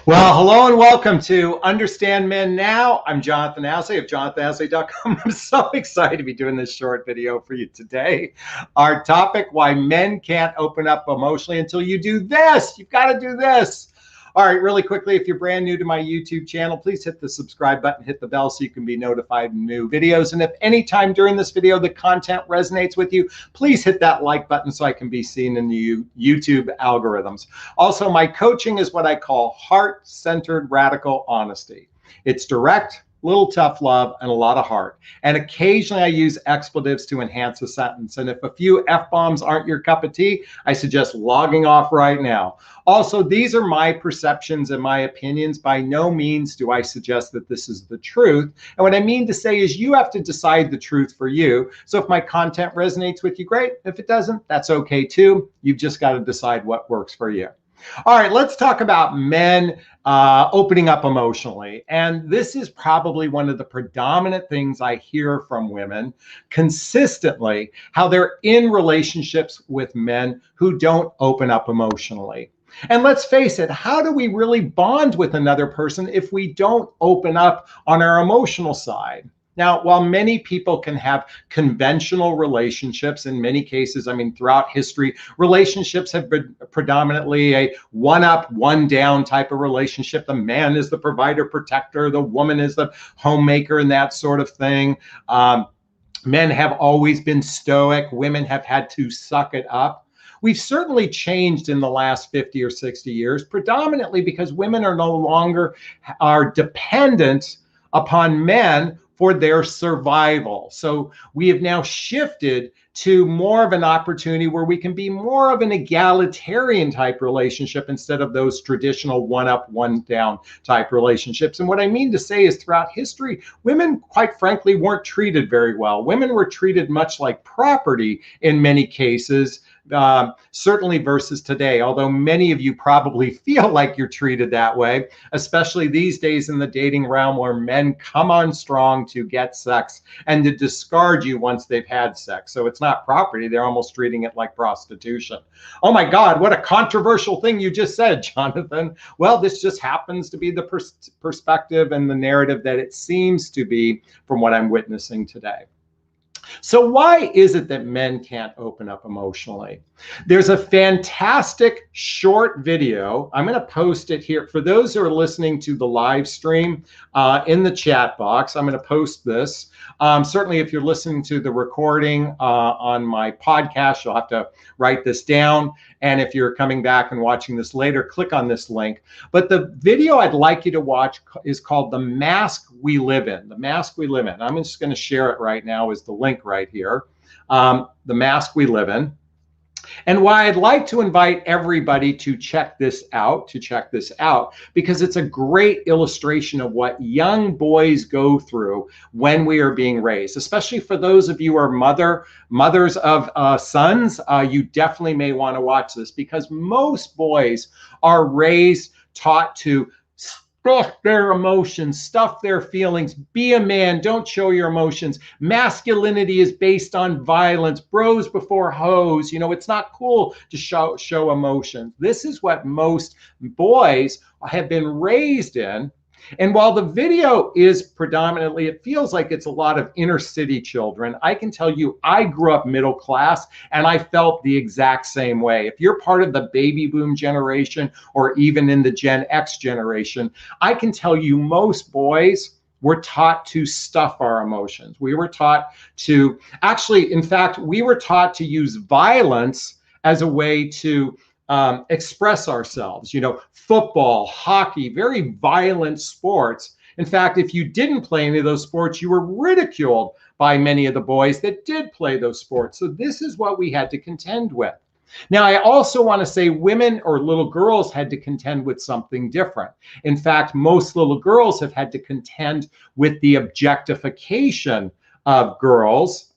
Well, hello and welcome to Understand Men Now. I'm Jonathon Aslay of jonathonaslay.com. I'm so excited to be doing this short video for you today. Our topic, why men can't open up emotionally until you do this. You've got to do this. All right, really quickly, if you're brand new to my YouTube channel, please hit the subscribe button, hit the bell so you can be notified of new videos. And if anytime during this video the content resonates with you, please hit that like button so I can be seen in the YouTube algorithms. Also, my coaching is what I call heart-centered radical honesty. It's direct, little tough love, and a lot of heart. And occasionally I use expletives to enhance a sentence. And if a few F-bombs aren't your cup of tea, I suggest logging off right now. Also, these are my perceptions and my opinions. By no means do I suggest that this is the truth. And what I mean to say is you have to decide the truth for you. So if my content resonates with you, great. If it doesn't, that's okay too. You've just got to decide what works for you. All right, let's talk about men opening up emotionally. And this is probably one of the predominant things I hear from women consistently, how they're in relationships with men who don't open up emotionally. And let's face it, how do we really bond with another person if we don't open up on our emotional side? Now, while many people can have conventional relationships, in many cases, I mean, throughout history, relationships have been predominantly a one-up, one-down type of relationship. The man is the provider, protector, the woman is the homemaker, and that sort of thing. Men have always been stoic. Women have had to suck it up. We've certainly changed in the last 50 or 60 years, predominantly because women are no longer dependent upon men for their survival. So we have now shifted to more of an opportunity where we can be more of an egalitarian type relationship instead of those traditional one up, one down type relationships. And what I mean to say is throughout history, women, quite frankly, weren't treated very well. Women were treated much like property in many cases, certainly versus today, although many of you probably feel like you're treated that way, especially these days in the dating realm where men come on strong to get sex and to discard you once they've had sex. So it's not property. They're almost treating it like prostitution. Oh my God, what a controversial thing you just said, Jonathon. Well, this just happens to be the perspective and the narrative that it seems to be from what I'm witnessing today. So why is it that men can't open up emotionally? There's a fantastic short video. I'm going to post it here. For those who are listening to the live stream in the chat box, I'm going to post this. Certainly, if you're listening to the recording on my podcast, you'll have to write this down. And if you're coming back and watching this later, click on this link. But the video I'd like you to watch is called The Mask We Live In. The Mask We Live In. I'm just going to share it right now as the link right here. The Mask We Live In. And why I'd like to invite everybody to check this out, because it's a great illustration of what young boys go through when we are being raised, especially for those of you who are mothers of sons. You definitely may want to watch this because most boys are raised, taught to stuff their emotions, stuff their feelings, be a man, don't show your emotions. Masculinity is based on violence, bros before hoes. You know, it's not cool to show emotions. This is what most boys have been raised in. And while the video is predominantly, it feels like it's a lot of inner city children, I can tell you I grew up middle class and I felt the exact same way. If you're part of the baby boom generation or even in the Gen X generation, I can tell you most boys were taught to stuff our emotions. We were taught to, actually, in fact, we were taught to use violence as a way to express ourselves. You know, football, hockey, very violent sports. In fact, if you didn't play any of those sports, you were ridiculed by many of the boys that did play those sports. So this is what we had to contend with. Now, I also want to say women or little girls had to contend with something different. In fact, most little girls have had to contend with the objectification of girls.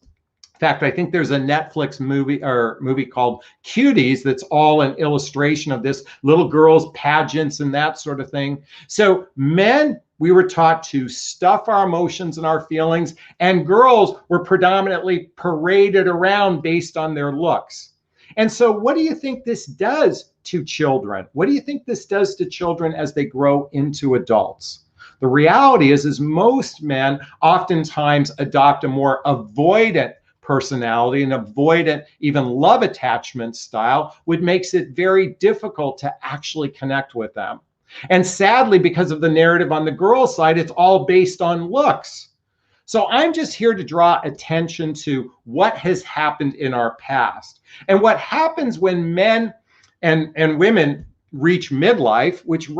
In fact, I think there's a Netflix movie called Cuties that's all an illustration of this, little girls, pageants, and that sort of thing. So men, we were taught to stuff our emotions and our feelings, and girls were predominantly paraded around based on their looks. And so what do you think this does to children? What do you think this does to children as they grow into adults? The reality is most men oftentimes adopt a more avoidant personality, an avoidant, even love attachment style, which makes it very difficult to actually connect with them. And sadly, because of the narrative on the girl side, it's all based on looks. So I'm just here to draw attention to what has happened in our past and what happens when men and women reach midlife, which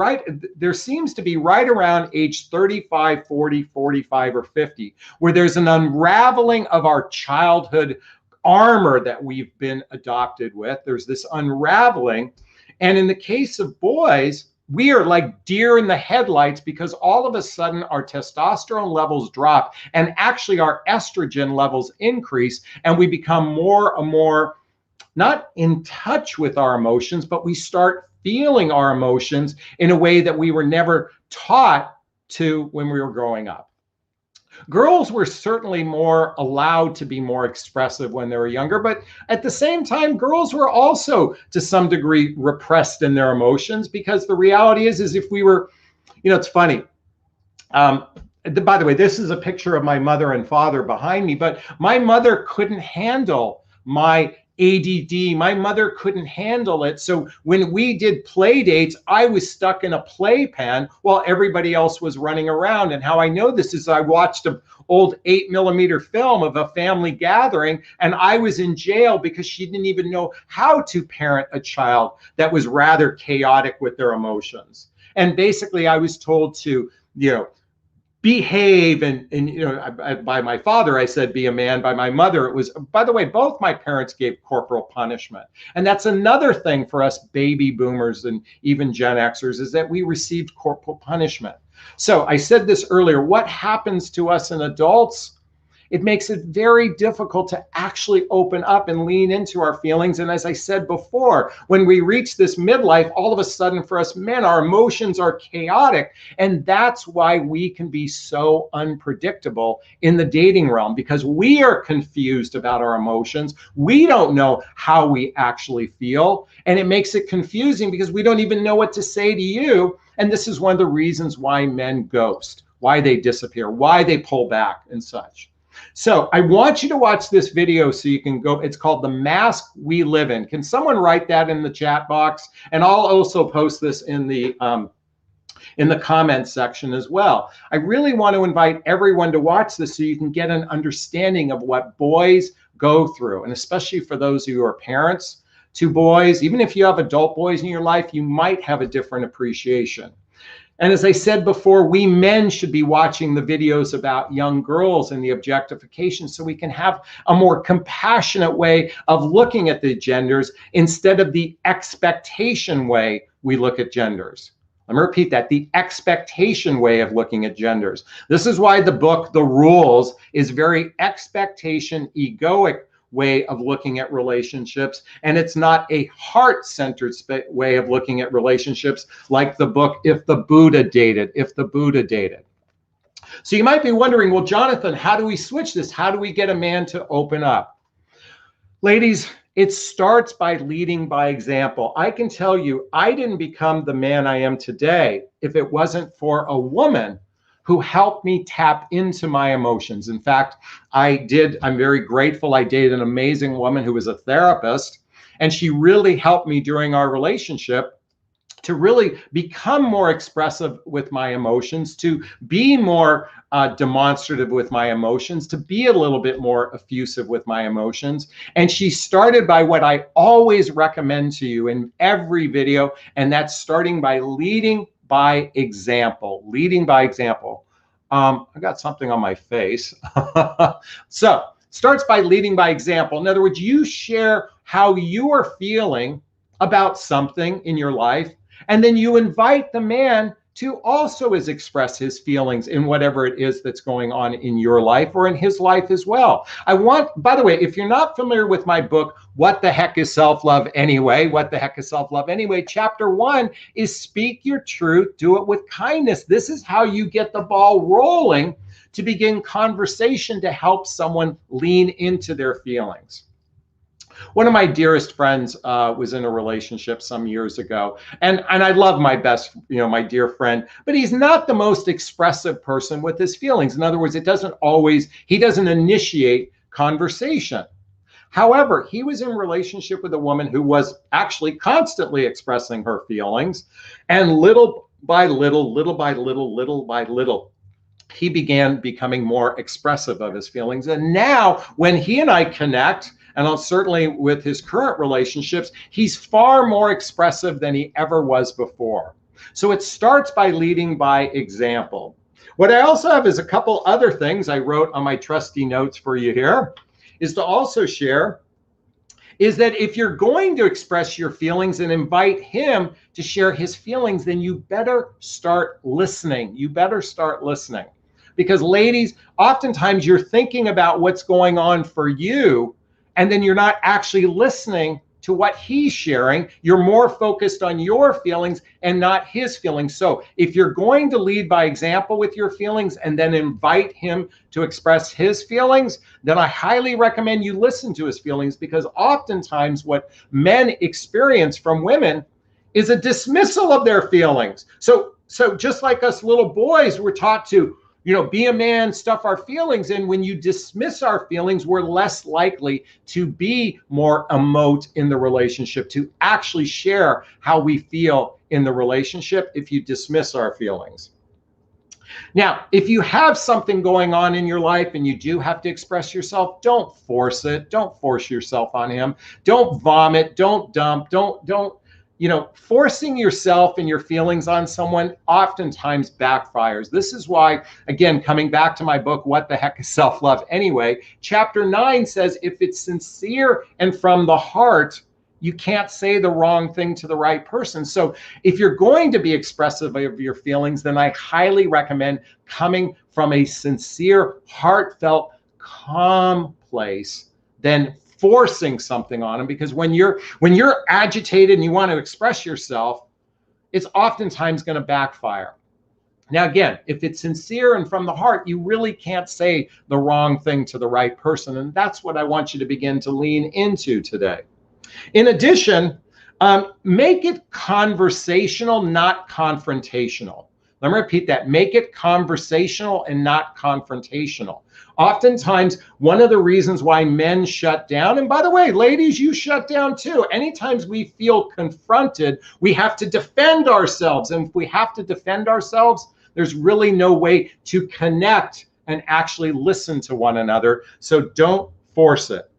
there seems to be right around age 35, 40, 45, or 50, where there's an unraveling of our childhood armor that we've been adopted with. There's this unraveling. And in the case of boys, we are like deer in the headlights because all of a sudden our testosterone levels drop and actually our estrogen levels increase, and we become more and more not in touch with our emotions, but we start feeling our emotions in a way that we were never taught to when we were growing up. Girls were certainly more allowed to be more expressive when they were younger, but at the same time, girls were also to some degree repressed in their emotions, because the reality is if we were, it's funny. By the way, this is a picture of my mother and father behind me, but my mother couldn't handle my ADD. My mother couldn't handle it. So when we did play dates, I was stuck in a playpen while everybody else was running around. And how I know this is I watched an old 8mm film of a family gathering, and I was in jail because she didn't even know how to parent a child that was rather chaotic with their emotions. And basically I was told to, behave, and by my father I said be a man. By my mother it was, by the way, both my parents gave corporal punishment. And that's another thing for us baby boomers and even Gen Xers, is that we received corporal punishment. So I said this earlier, what happens to us in adults? It makes it very difficult to actually open up and lean into our feelings. And as I said before, when we reach this midlife, all of a sudden for us men, our emotions are chaotic. And that's why we can be so unpredictable in the dating realm, because we are confused about our emotions. We don't know how we actually feel. And it makes it confusing because we don't even know what to say to you. And this is one of the reasons why men ghost, why they disappear, why they pull back and such. So I want you to watch this video so you can go. It's called The Mask We Live In. Can someone write that in the chat box? And I'll also post this in the comments section as well. I really want to invite everyone to watch this so you can get an understanding of what boys go through. And especially for those who are parents to boys, even if you have adult boys in your life, you might have a different appreciation. And as I said before, we men should be watching the videos about young girls and the objectification so we can have a more compassionate way of looking at the genders instead of the expectation way we look at genders. Let me repeat that, the expectation way of looking at genders. This is why the book, The Rules, is very expectation, egoic way of looking at relationships, and it's not a heart-centered way of looking at relationships like the book If the Buddha Dated. So you might be wondering, well, Jonathan, how do we switch this? How do we get a man to open up? Ladies, it starts by leading by example. I can tell you, I didn't become the man I am today if it wasn't for a woman who helped me tap into my emotions. In fact, I'm very grateful. I dated an amazing woman who was a therapist, and she really helped me during our relationship to really become more expressive with my emotions, to be more demonstrative with my emotions, to be a little bit more effusive with my emotions. And she started by what I always recommend to you in every video, and that's starting by leading by example. Leading by example. I got something on my face. So starts by leading by example. In other words, you share how you are feeling about something in your life, and then you invite the man to also express his feelings in whatever it is that's going on in your life or in his life as well. By the way, if you're not familiar with my book, What the Heck is Self-Love Anyway? What the Heck is Self-Love Anyway? Chapter 1 is Speak Your Truth, Do It with Kindness. This is how you get the ball rolling to begin conversation to help someone lean into their feelings. One of my dearest friends was in a relationship some years ago, and I love my best, my dear friend, but he's not the most expressive person with his feelings. In other words, he doesn't initiate conversation. However, he was in a relationship with a woman who was actually constantly expressing her feelings, and little by little, little by little, little by little, he began becoming more expressive of his feelings. And now when he and I connect, and certainly with his current relationships, he's far more expressive than he ever was before. So it starts by leading by example. What I also have is a couple other things I wrote on my trusty notes for you here, is to also share is that if you're going to express your feelings and invite him to share his feelings, then you better start listening. You better start listening. Because ladies, oftentimes you're thinking about what's going on for you, and then you're not actually listening to what he's sharing. You're more focused on your feelings and not his feelings. So if you're going to lead by example with your feelings and then invite him to express his feelings, then I highly recommend you listen to his feelings, because oftentimes what men experience from women is a dismissal of their feelings. So just like us little boys, we're taught to be a man, stuff our feelings. And when you dismiss our feelings, we're less likely to be more emote in the relationship, to actually share how we feel in the relationship if you dismiss our feelings. Now, if you have something going on in your life and you do have to express yourself, don't force it. Don't force yourself on him. Don't vomit. Don't dump. Don't. Forcing yourself and your feelings on someone oftentimes backfires. This is why, again, coming back to my book, What the Heck is Self-Love Anyway? Chapter 9 says, if it's sincere and from the heart, you can't say the wrong thing to the right person. So if you're going to be expressive of your feelings, then I highly recommend coming from a sincere, heartfelt, calm place, then forcing something on them. Because when you're agitated and you want to express yourself, it's oftentimes going to backfire. Now, again, if it's sincere and from the heart, you really can't say the wrong thing to the right person. And that's what I want you to begin to lean into today. In addition, make it conversational, not confrontational. Let me repeat that. Make it conversational and not confrontational. Oftentimes, one of the reasons why men shut down, and by the way, ladies, you shut down too. Anytime we feel confronted, we have to defend ourselves. And if we have to defend ourselves, there's really no way to connect and actually listen to one another. So don't force it.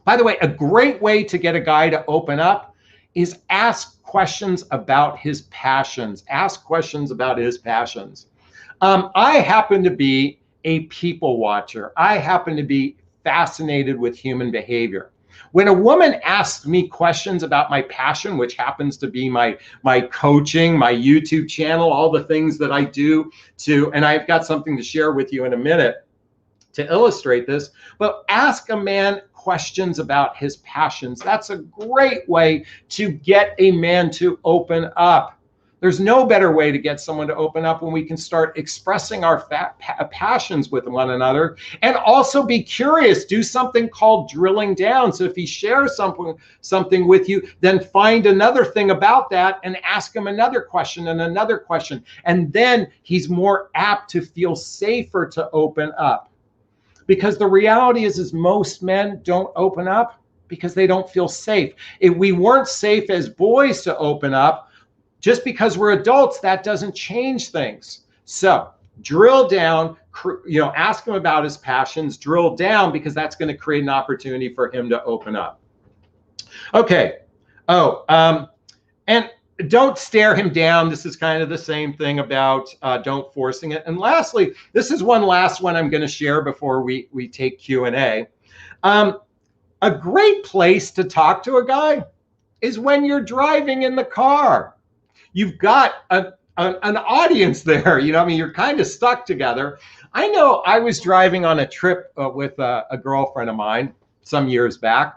By the way, a great way to get a guy to open up is ask questions about his passions. Ask questions about his passions. I happen to be a people watcher. I happen to be fascinated with human behavior. When a woman asks me questions about my passion, which happens to be my coaching, my YouTube channel, all the things that I do and I've got something to share with you in a minute to illustrate this, but ask a man questions about his passions. That's a great way to get a man to open up. There's no better way to get someone to open up when we can start expressing our passions with one another, and also be curious. Do something called drilling down. So if he shares something with you, then find another thing about that and ask him another question and another question. And then he's more apt to feel safer to open up. Because the reality is most men don't open up because they don't feel safe. If we weren't safe as boys to open up, just because we're adults, that doesn't change things. So drill down, ask him about his passions, drill down, because that's going to create an opportunity for him to open up. Okay. And don't stare him down. This is kind of the same thing about don't forcing it. And lastly, this is one last one I'm going to share before we take Q&A. A great place to talk to a guy is when you're driving in the car. You've got an audience there. You're kind of stuck together. I know I was driving on a trip with a girlfriend of mine some years back.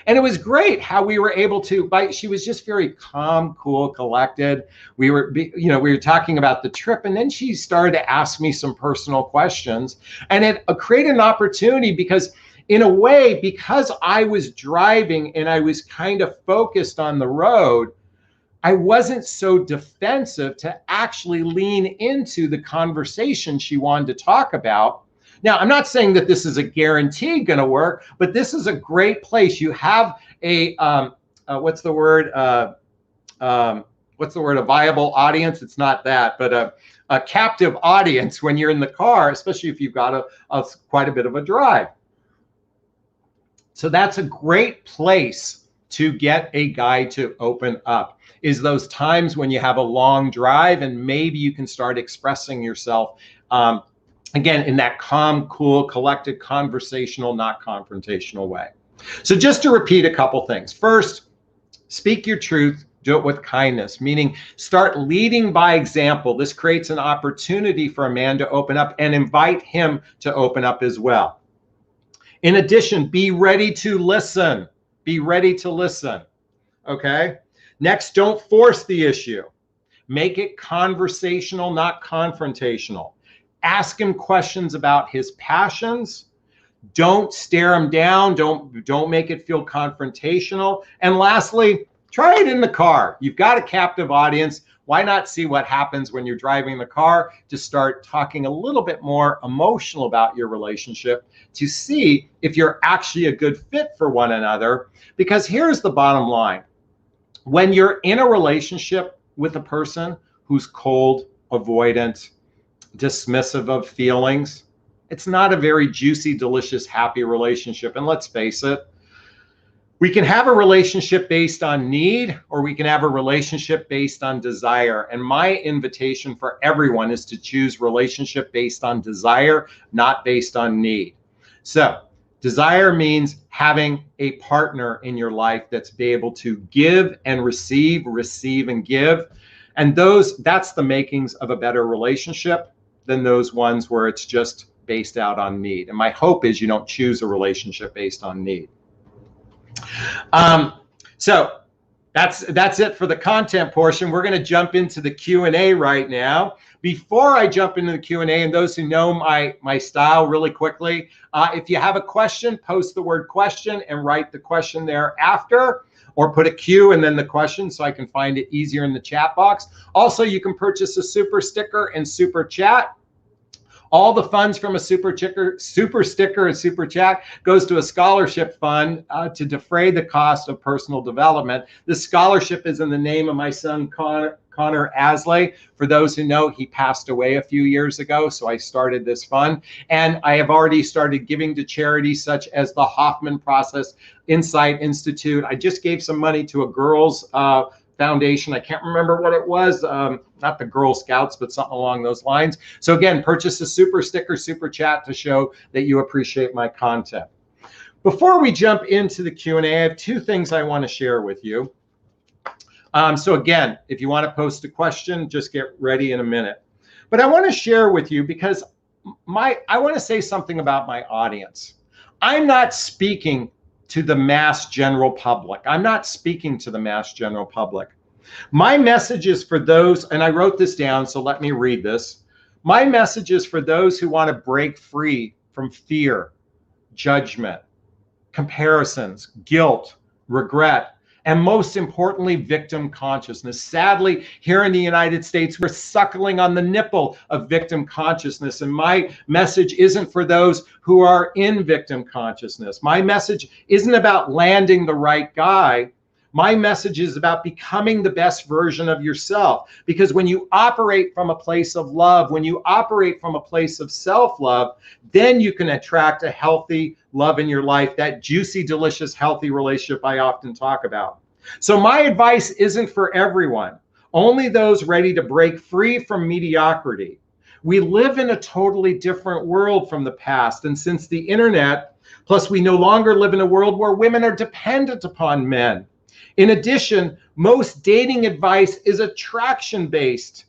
And it was great how we were able to, she was just very calm, cool, collected. We were talking about the trip, and then she started to ask me some personal questions, and it created an opportunity, because in a way, because I was driving and I was kind of focused on the road, I wasn't so defensive to actually lean into the conversation she wanted to talk about. Now, I'm not saying that this is a guarantee going to work, but this is a great place. You have a, what's the word? A viable audience? It's not that, but a captive audience when you're in the car, especially if you've got quite a bit of a drive. So that's a great place to get a guy to open up, is those times when you have a long drive and maybe you can start expressing yourself, again, in that calm, cool, collected, conversational, not confrontational way. So just to repeat a couple things. First, speak your truth. Do it with kindness, meaning start leading by example. This creates an opportunity for a man to open up and invite him to open up as well. In addition, be ready to listen. Be ready to listen. Okay? Next, don't force the issue. Make it conversational, not confrontational. Ask him questions about his passions. Don't stare him down. Don't make it feel confrontational. And lastly, try it in the car. You've got a captive audience. Why not see what happens when you're driving the car to start talking a little bit more emotional about your relationship to see if you're actually a good fit for one another? Because here's the bottom line. When you're in a relationship with a person who's cold, avoidant, dismissive of feelings, it's not a very juicy, delicious, happy relationship. And let's face it, we can have a relationship based on need, or we can have a relationship based on desire. And my invitation for everyone is to choose relationship based on desire, not based on need. So desire means having a partner in your life that's be able to give and receive and give. And that's the makings of a better relationship than those ones where it's just based out on need. And my hope is you don't choose a relationship based on need. So that's it for the content portion. We're going to jump into the Q&A right now. Before I jump into the Q&A, and those who know my style really quickly, if you have a question, post the word question and write the question thereafter, or put a Q and then the question so I can find it easier in the chat box. Also, you can purchase a super sticker and super chat. All the funds from a super sticker and super chat goes to a scholarship fund to defray the cost of personal development. This scholarship is in the name of my son, Connor Aslay. For those who know, he passed away a few years ago, so I started this fund. And I have already started giving to charities such as the Hoffman Process Insight Institute. I just gave some money to a girls' foundation. I can't remember what it was, not the Girl Scouts, but something along those lines. So again, purchase a super sticker, super chat to show that you appreciate my content. Before we jump into the Q&A, I have two things I want to share with you. So again, if you want to post a question, just get ready in a minute. But I want to share with you because I want to say something about my audience. I'm not speaking to the mass general public. I'm not speaking to the mass general public. My message is for those, and I wrote this down, so let me read this. My message is for those who want to break free from fear, judgment, comparisons, guilt, regret, and most importantly, victim consciousness. Sadly, here in the United States, we're suckling on the nipple of victim consciousness. And my message isn't for those who are in victim consciousness. My message isn't about landing the right guy. My message is about becoming the best version of yourself. Because when you operate from a place of love, when you operate from a place of self-love, then you can attract a healthy love in your life, that juicy, delicious, healthy relationship I often talk about. So my advice isn't for everyone, only those ready to break free from mediocrity. We live in a totally different world from the past. And since the internet, plus we no longer live in a world where women are dependent upon men. In addition, most dating advice is attraction-based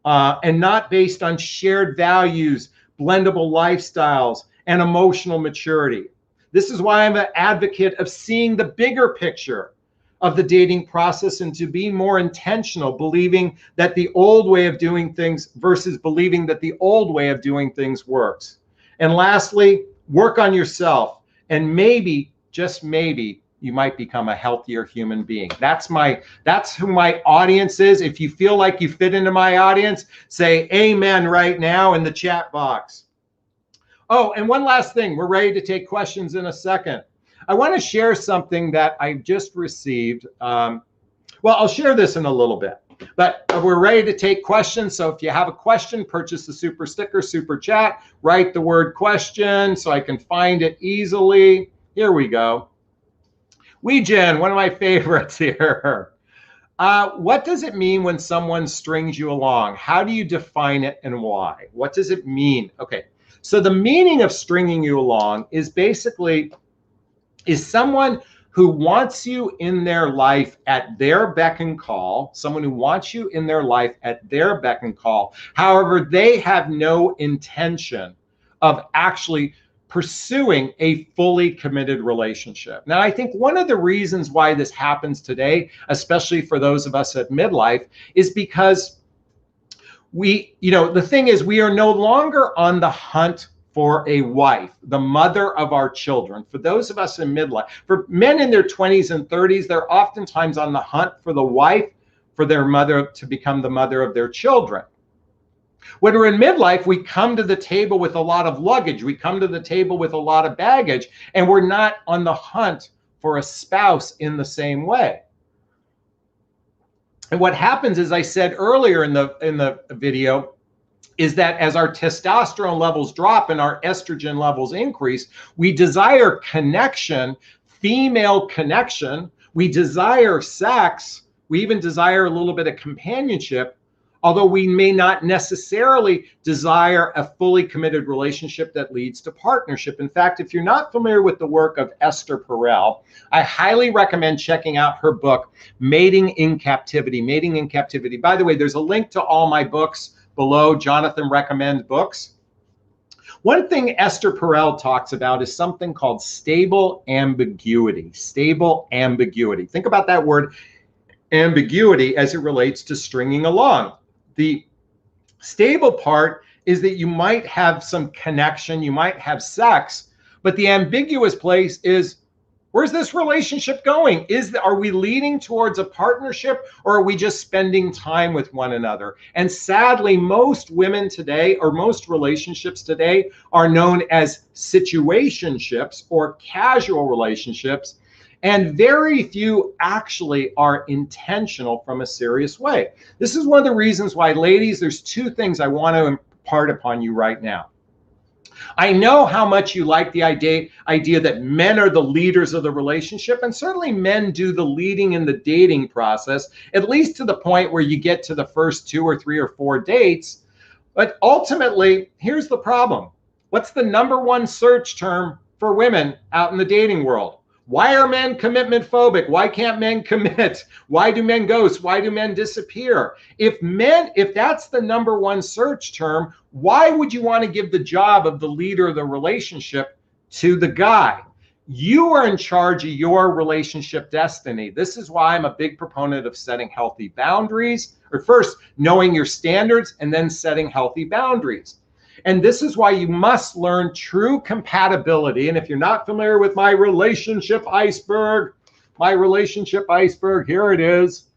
and not based on shared values, blendable lifestyles, and emotional maturity. This is why I'm an advocate of seeing the bigger picture of the dating process and to be more intentional, believing that the old way of doing things versus believing that the old way of doing things works. And lastly, work on yourself. And maybe, just maybe, you might become a healthier human being. That's who my audience is. If you feel like you fit into my audience, say amen right now in the chat box. Oh, and one last thing. We're ready to take questions in a second. I want to share something that I just received. Well, I'll share this in a little bit, but we're ready to take questions. So if you have a question, purchase the super sticker, super chat, write the word question so I can find it easily. Here we go. Weejen, one of my favorites here. What does it mean when someone strings you along? How do you define it and why? What does it mean? Okay, so the meaning of stringing you along is basically someone who wants you in their life at their beck and call, someone who wants you in their life at their beck and call. However, they have no intention of actually pursuing a fully committed relationship. Now, I think one of the reasons why this happens today, especially for those of us at midlife, is because the thing is, we are no longer on the hunt for a wife, the mother of our children. For those of us in midlife, for men in their 20s and 30s, they're oftentimes on the hunt for the wife, for their mother to become the mother of their children. When we're in midlife, we come to the table with a lot of luggage. We come to the table with a lot of baggage, and we're not on the hunt for a spouse in the same way. And what happens, as I said earlier in the video, is that as our testosterone levels drop and our estrogen levels increase, we desire connection, female connection. We desire sex. We even desire a little bit of companionship, although we may not necessarily desire a fully committed relationship that leads to partnership. In fact, if you're not familiar with the work of Esther Perel, I highly recommend checking out her book, Mating in Captivity. Mating in Captivity. By the way, there's a link to all my books below. Jonathon recommends books. One thing Esther Perel talks about is something called stable ambiguity. Stable ambiguity. Think about that word ambiguity as it relates to stringing along. The stable part is that you might have some connection, you might have sex, but the ambiguous place is, where's this relationship going? Are we leading towards a partnership, or are we just spending time with one another? And sadly, most women today, or most relationships today, are known as situationships or casual relationships. And very few actually are intentional from a serious way. This is one of the reasons why, ladies, there's two things I want to impart upon you right now. I know how much you like the idea that men are the leaders of the relationship, and certainly men do the leading in the dating process, at least to the point where you get to the first 2 or 3 or 4 dates. But ultimately, here's the problem. What's the #1 search term for women out in the dating world? Why are men commitment phobic? Why can't men commit? Why do men ghost? Why do men disappear? If that's the #1 search term, why would you want to give the job of the leader of the relationship to the guy? You are in charge of your relationship destiny. This is why I'm a big proponent of setting healthy boundaries, or first knowing your standards and then setting healthy boundaries. And this is why you must learn true compatibility. And if you're not familiar with my relationship iceberg, here it is.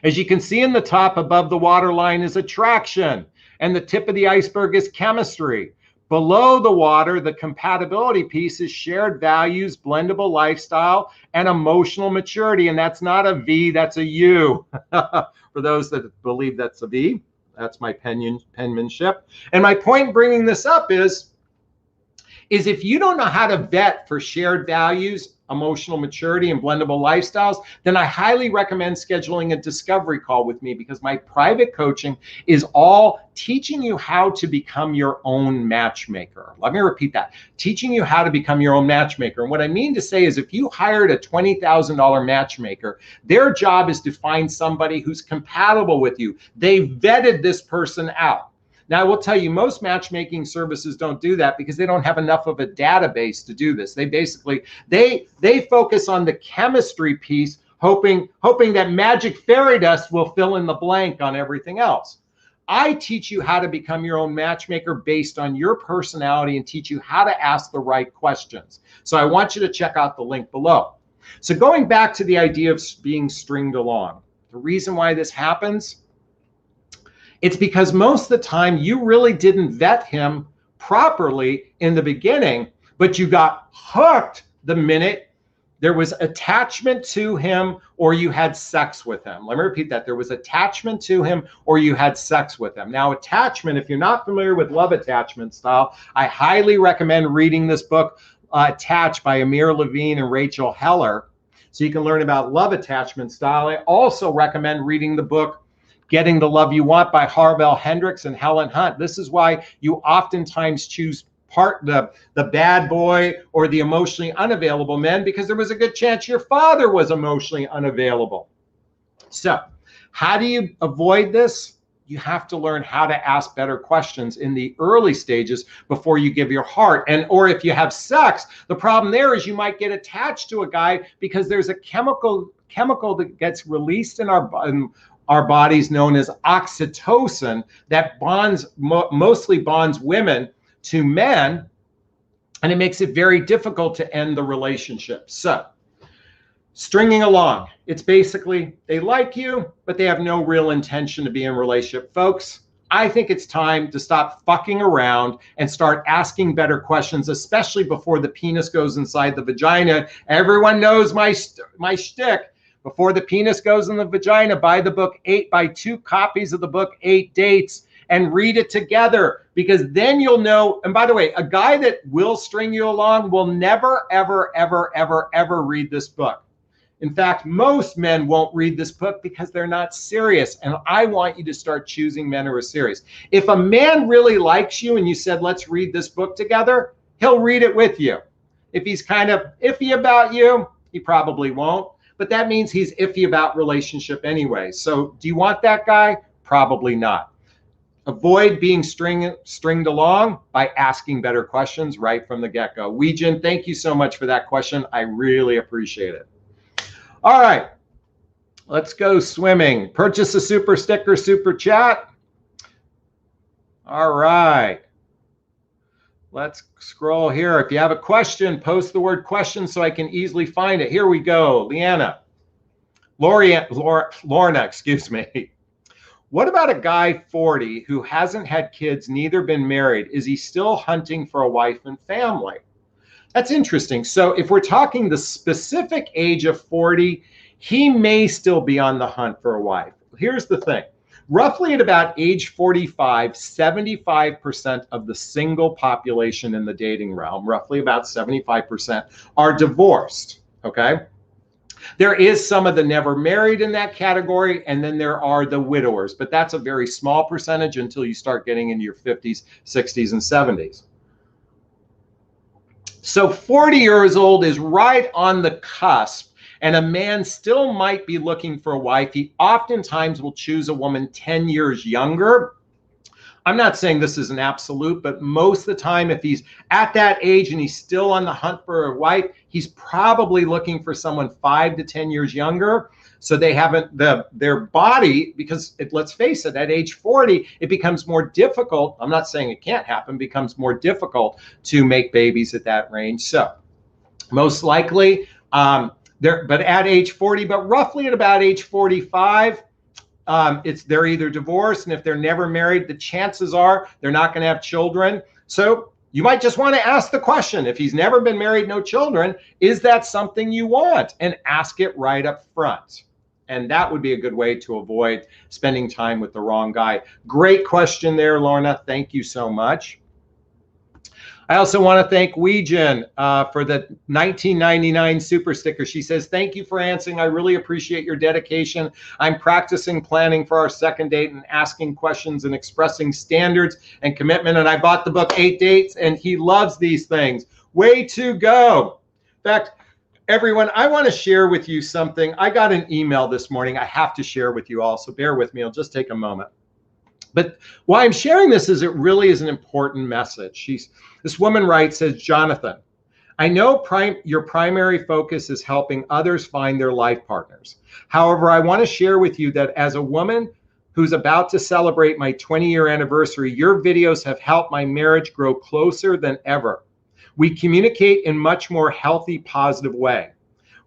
As you can see in the top above the waterline is attraction, and the tip of the iceberg is chemistry. Below the water, the compatibility piece is shared values, blendable lifestyle, and emotional maturity. And that's not a V, that's a U. For those that believe that's a V. That's my penmanship. And my point in bringing this up is if you don't know how to vet for shared values, emotional maturity, and blendable lifestyles, then I highly recommend scheduling a discovery call with me, because my private coaching is all teaching you how to become your own matchmaker. Let me repeat that. Teaching you how to become your own matchmaker. And what I mean to say is, if you hired a $20,000 matchmaker, their job is to find somebody who's compatible with you. They vetted this person out. Now, I will tell you, most matchmaking services don't do that because they don't have enough of a database to do this. They basically, they focus on the chemistry piece, hoping that magic fairy dust will fill in the blank on everything else. I teach you how to become your own matchmaker based on your personality and teach you how to ask the right questions. So I want you to check out the link below. So going back to the idea of being stringed along, the reason why this happens, it's because most of the time you really didn't vet him properly in the beginning, but you got hooked the minute there was attachment to him or you had sex with him. Let me repeat that. There was attachment to him or you had sex with him. Now, attachment, if you're not familiar with love attachment style, I highly recommend reading this book, Attached by Amir Levine and Rachel Heller, so you can learn about love attachment style. I also recommend reading the book, Getting the Love You Want by Harvell Hendricks and Helen Hunt. This is why you oftentimes choose the bad boy or the emotionally unavailable men, because there was a good chance your father was emotionally unavailable. So how do you avoid this? You have to learn how to ask better questions in the early stages before you give your heart. Or if you have sex, the problem there is you might get attached to a guy because there's a chemical that gets released in our bodies known as oxytocin that mostly bonds women to men, and it makes it very difficult to end the relationship. So stringing along, it's basically they like you, but they have no real intention to be in a relationship. Folks, I think it's time to stop fucking around and start asking better questions, especially before the penis goes inside the vagina. Everyone knows my shtick. Before the penis goes in the vagina, buy the book, buy 2 copies of the book, 8 Dates, and read it together, because then you'll know. And by the way, a guy that will string you along will never, ever, ever, ever, ever read this book. In fact, most men won't read this book because they're not serious. And I want you to start choosing men who are serious. If a man really likes you and you said, let's read this book together, he'll read it with you. If he's kind of iffy about you, he probably won't. But that means he's iffy about relationship anyway. So do you want that guy? Probably not. Avoid being stringed along by asking better questions right from the get-go. Weejin, thank you so much for that question. I really appreciate it. All right, let's go swimming. Purchase a super sticker, super chat. All right, let's scroll here. If you have a question, post the word question so I can easily find it. Here we go. Leanna, Lorna, excuse me. What about a guy 40 who hasn't had kids, neither been married? Is he still hunting for a wife and family? That's interesting. So if we're talking the specific age of 40, he may still be on the hunt for a wife. Here's the thing. Roughly at about age 45, 75% of the single population in the dating realm, roughly about 75%, are divorced, okay? There is some of the never married in that category, and then there are the widowers, but that's a very small percentage until you start getting into your 50s, 60s, and 70s. So 40 years old is right on the cusp, and a man still might be looking for a wife. He oftentimes will choose a woman 10 years younger. I'm not saying this is an absolute, but most of the time, if he's at that age and he's still on the hunt for a wife, he's probably looking for someone 5 to 10 years younger. So they haven't, their body, because let's face it, at age 40, it becomes more difficult. I'm not saying it can't happen, becomes more difficult to make babies at that range. So most likely, but at age 40, but roughly at about age 45, they're either divorced, and if they're never married, the chances are they're not going to have children. So you might just want to ask the question, if he's never been married, no children, is that something you want? And ask it right up front. And that would be a good way to avoid spending time with the wrong guy. Great question there, Lorna. Thank you so much. I also want to thank Weejin for the 1999 super sticker. She says, thank you for answering. I really appreciate your dedication. I'm practicing planning for our second date and asking questions and expressing standards and commitment. And I bought the book 8 Dates, and he loves these things. Way to go. In fact, everyone, I want to share with you something. I got an email this morning I have to share with you all, so bear with me. It'll just take a moment. But why I'm sharing this is it really is an important message. This woman writes, says, Jonathon, I know your primary focus is helping others find their life partners. However, I want to share with you that as a woman who's about to celebrate my 20-year anniversary. Your videos have helped my marriage grow closer than ever. We communicate in much more healthy, positive way.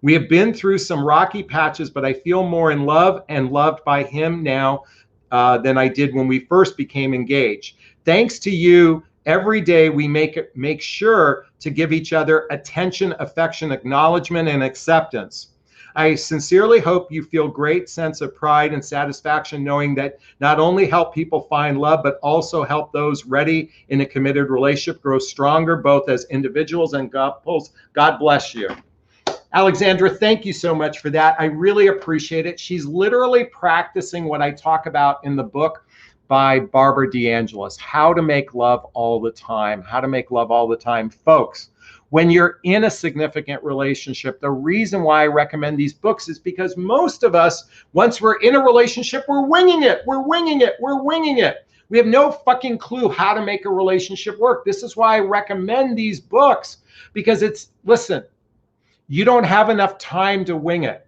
We have been through some rocky patches, but I feel more in love and loved by him now than I did when we first became engaged. Thanks to you, every day we make sure to give each other attention, affection, acknowledgement, and acceptance. I sincerely hope you feel great sense of pride and satisfaction knowing that not only help people find love, but also help those ready in a committed relationship grow stronger, both as individuals and couples. God bless you. Alexandra, thank you so much for that. I really appreciate it. She's literally practicing what I talk about in the book by Barbara DeAngelis, How to Make Love All the Time. How to Make Love All the Time. Folks, when you're in a significant relationship, the reason why I recommend these books is because most of us, once we're in a relationship, we're winging it. We're winging it. We're winging it. We have no fucking clue how to make a relationship work. This is why I recommend these books, because listen, you don't have enough time to wing it.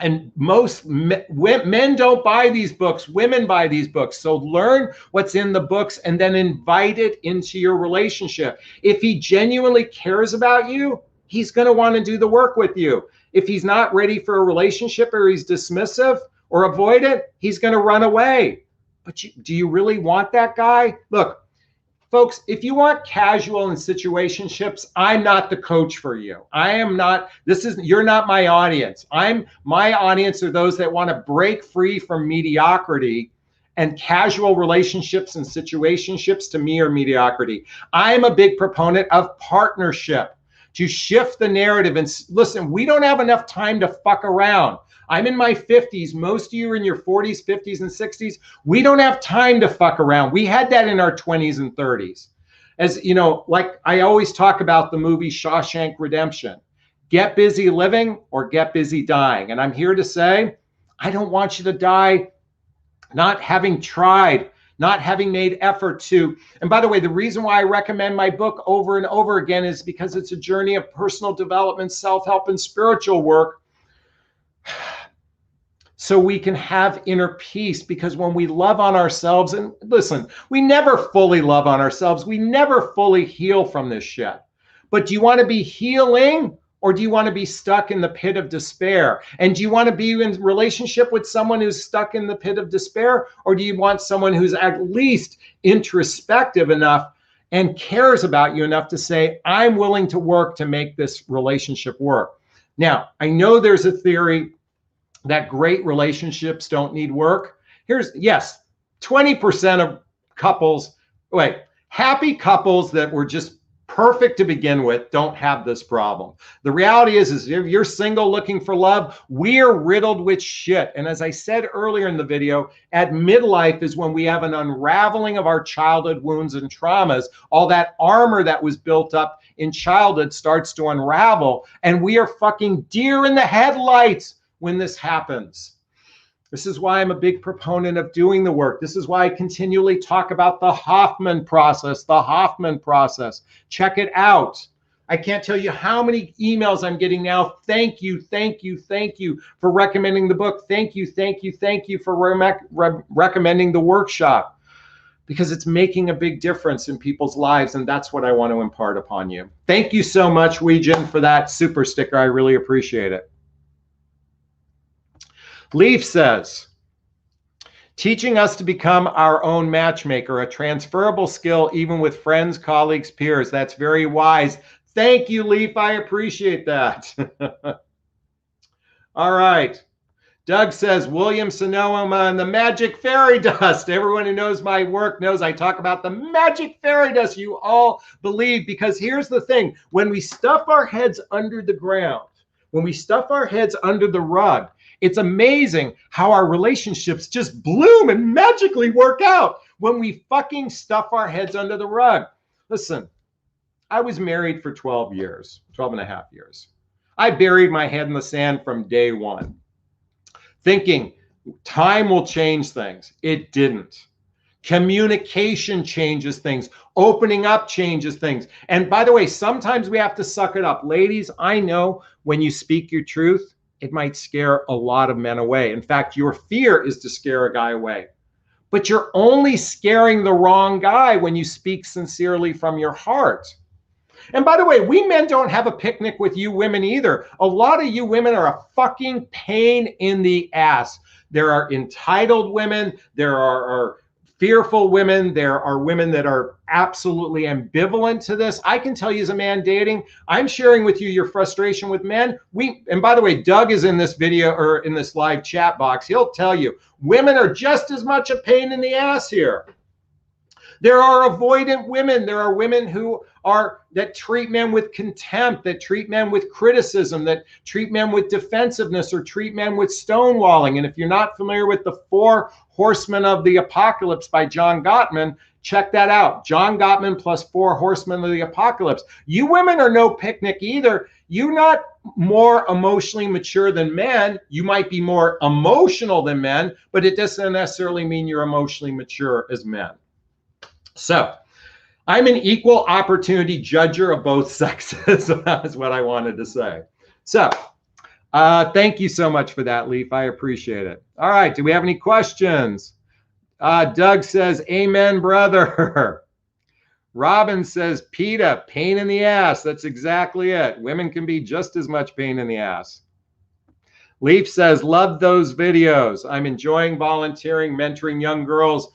And most men don't buy these books, women buy these books. So learn what's in the books and then invite it into your relationship. If he genuinely cares about you, he's going to want to do the work with you. If he's not ready for a relationship or he's dismissive or avoidant, he's going to run away. But do you really want that guy? Look, folks, if you want casual and situationships, I'm not the coach for you. I am not, you're not my audience. My audience are those that want to break free from mediocrity, and casual relationships and situationships to me are mediocrity. I'm a big proponent of partnership to shift the narrative. And listen, we don't have enough time to fuck around. I'm in my 50s. Most of you are in your 40s, 50s, and 60s. We don't have time to fuck around. We had that in our 20s and 30s. As you know, like I always talk about the movie Shawshank Redemption. Get busy living or get busy dying. And I'm here to say, I don't want you to die not having tried, not having made effort to. And by the way, the reason why I recommend my book over and over again is because it's a journey of personal development, self-help, and spiritual work, so we can have inner peace. Because when we love on ourselves, and listen, we never fully love on ourselves. We never fully heal from this shit. But do you want to be healing, or do you want to be stuck in the pit of despair? And do you want to be in relationship with someone who's stuck in the pit of despair? Or do you want someone who's at least introspective enough and cares about you enough to say, I'm willing to work to make this relationship work? Now, I know there's a theory that great relationships don't need work. Yes, 20% of couples, happy couples that were just perfect to begin with don't have this problem. The reality is if you're single looking for love, we're riddled with shit. And as I said earlier in the video, at midlife is when we have an unraveling of our childhood wounds and traumas. All that armor that was built up in childhood starts to unravel, and we are fucking deer in the headlights when this happens. This is why I'm a big proponent of doing the work. This is why I continually talk about the Hoffman process, the Hoffman process. Check it out. I can't tell you how many emails I'm getting now. Thank you, thank you, thank you for recommending the book. Thank you, thank you, thank you for recommending the workshop, because it's making a big difference in people's lives, and that's what I want to impart upon you. Thank you so much, Weejin, for that super sticker. I really appreciate it. Leaf says, teaching us to become our own matchmaker, a transferable skill even with friends, colleagues, peers. That's very wise. Thank you, Leaf. I appreciate that. All right. Doug says, William Sonoma and the magic fairy dust. Everyone who knows my work knows I talk about the magic fairy dust. You all believe, because here's the thing. When we stuff our heads under the ground, when we stuff our heads under the rug, it's amazing how our relationships just bloom and magically work out when we fucking stuff our heads under the rug. Listen, I was married for 12 years, 12 and a half years. I buried my head in the sand from day one, thinking time will change things. It didn't. Communication changes things. Opening up changes things. And by the way, sometimes we have to suck it up. Ladies, I know when you speak your truth, it might scare a lot of men away. In fact, your fear is to scare a guy away. but you're only scaring the wrong guy when you speak sincerely from your heart. And by the way, we men don't have a picnic with you women either. A lot of you women are a fucking pain in the ass. There are entitled women. There are fearful women. There are women that are absolutely ambivalent to this. I can tell you as a man dating, I'm sharing with you your frustration with men. And by the way, Doug is in this video or in this live chat box. He'll tell you women are just as much a pain in the ass here. There are avoidant women. There are women that treat men with contempt, that treat men with criticism, that treat men with defensiveness, or treat men with stonewalling. And if you're not familiar with the 4 Horsemen of the Apocalypse by John Gottman, check that out. John Gottman plus 4 Horsemen of the Apocalypse. You women are no picnic either. You're not more emotionally mature than men. You might be more emotional than men, but it doesn't necessarily mean you're emotionally mature as men. So I'm an equal opportunity judger of both sexes. That's what I wanted to say. So thank you so much for that, Leaf. I appreciate it. All right. Do we have any questions? Doug says, amen, brother. Robin says, PETA, pain in the ass. That's exactly it. Women can be just as much pain in the ass. Leaf says, love those videos. I'm enjoying volunteering, mentoring young girls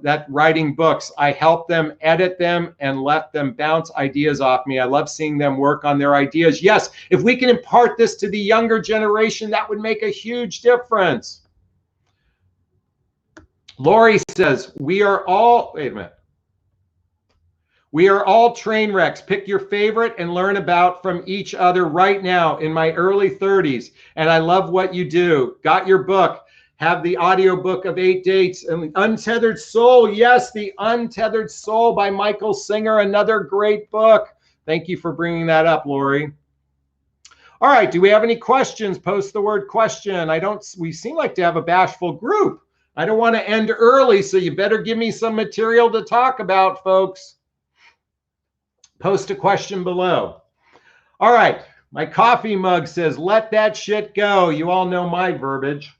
that writing books. I help them edit them and let them bounce ideas off me. I love seeing them work on their ideas. Yes, if we can impart this to the younger generation, that would make a huge difference. Lori says, we are all, wait a minute. We are all train wrecks. Pick your favorite and learn about from each other right now in my early 30s. And I love what you do. Got your book. Have the audiobook of 8 Dates and Untethered Soul. Yes, The Untethered Soul by Michael Singer. Another great book. Thank you for bringing that up, Lori. All right. Do we have any questions? Post the word question. We seem like to have a bashful group. I don't want to end early, so you better give me some material to talk about, folks. Post a question below. All right. My coffee mug says, let that shit go. You all know my verbiage.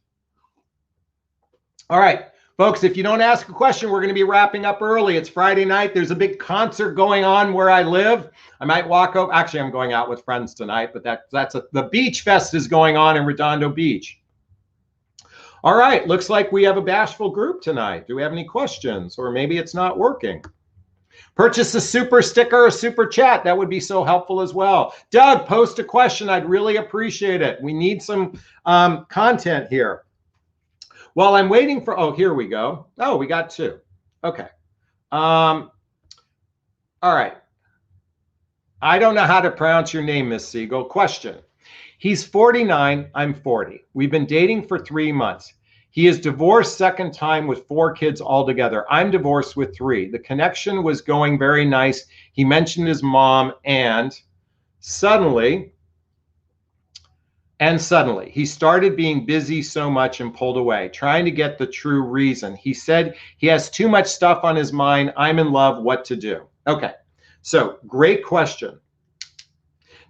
All right, folks, if you don't ask a question, we're going to be wrapping up early. It's Friday night. There's a big concert going on where I live. I might walk over. Actually, I'm going out with friends tonight, but the Beach Fest is going on in Redondo Beach. All right, looks like we have a bashful group tonight. Do we have any questions? Or maybe it's not working. Purchase a super sticker or super chat. That would be so helpful as well. Doug, post a question. I'd really appreciate it. We need some content here. While I'm waiting for, oh, here we go. Oh, we got 2. Okay. All right. I don't know how to pronounce your name, Miss Siegel. Question. He's 49. I'm 40. We've been dating for 3 months. He is divorced second time with 4 kids altogether. I'm divorced with 3. The connection was going very nice. He mentioned his mom and suddenly, he started being busy so much and pulled away, trying to get the true reason. He said he has too much stuff on his mind. I'm in love. What to do? Okay. So great question.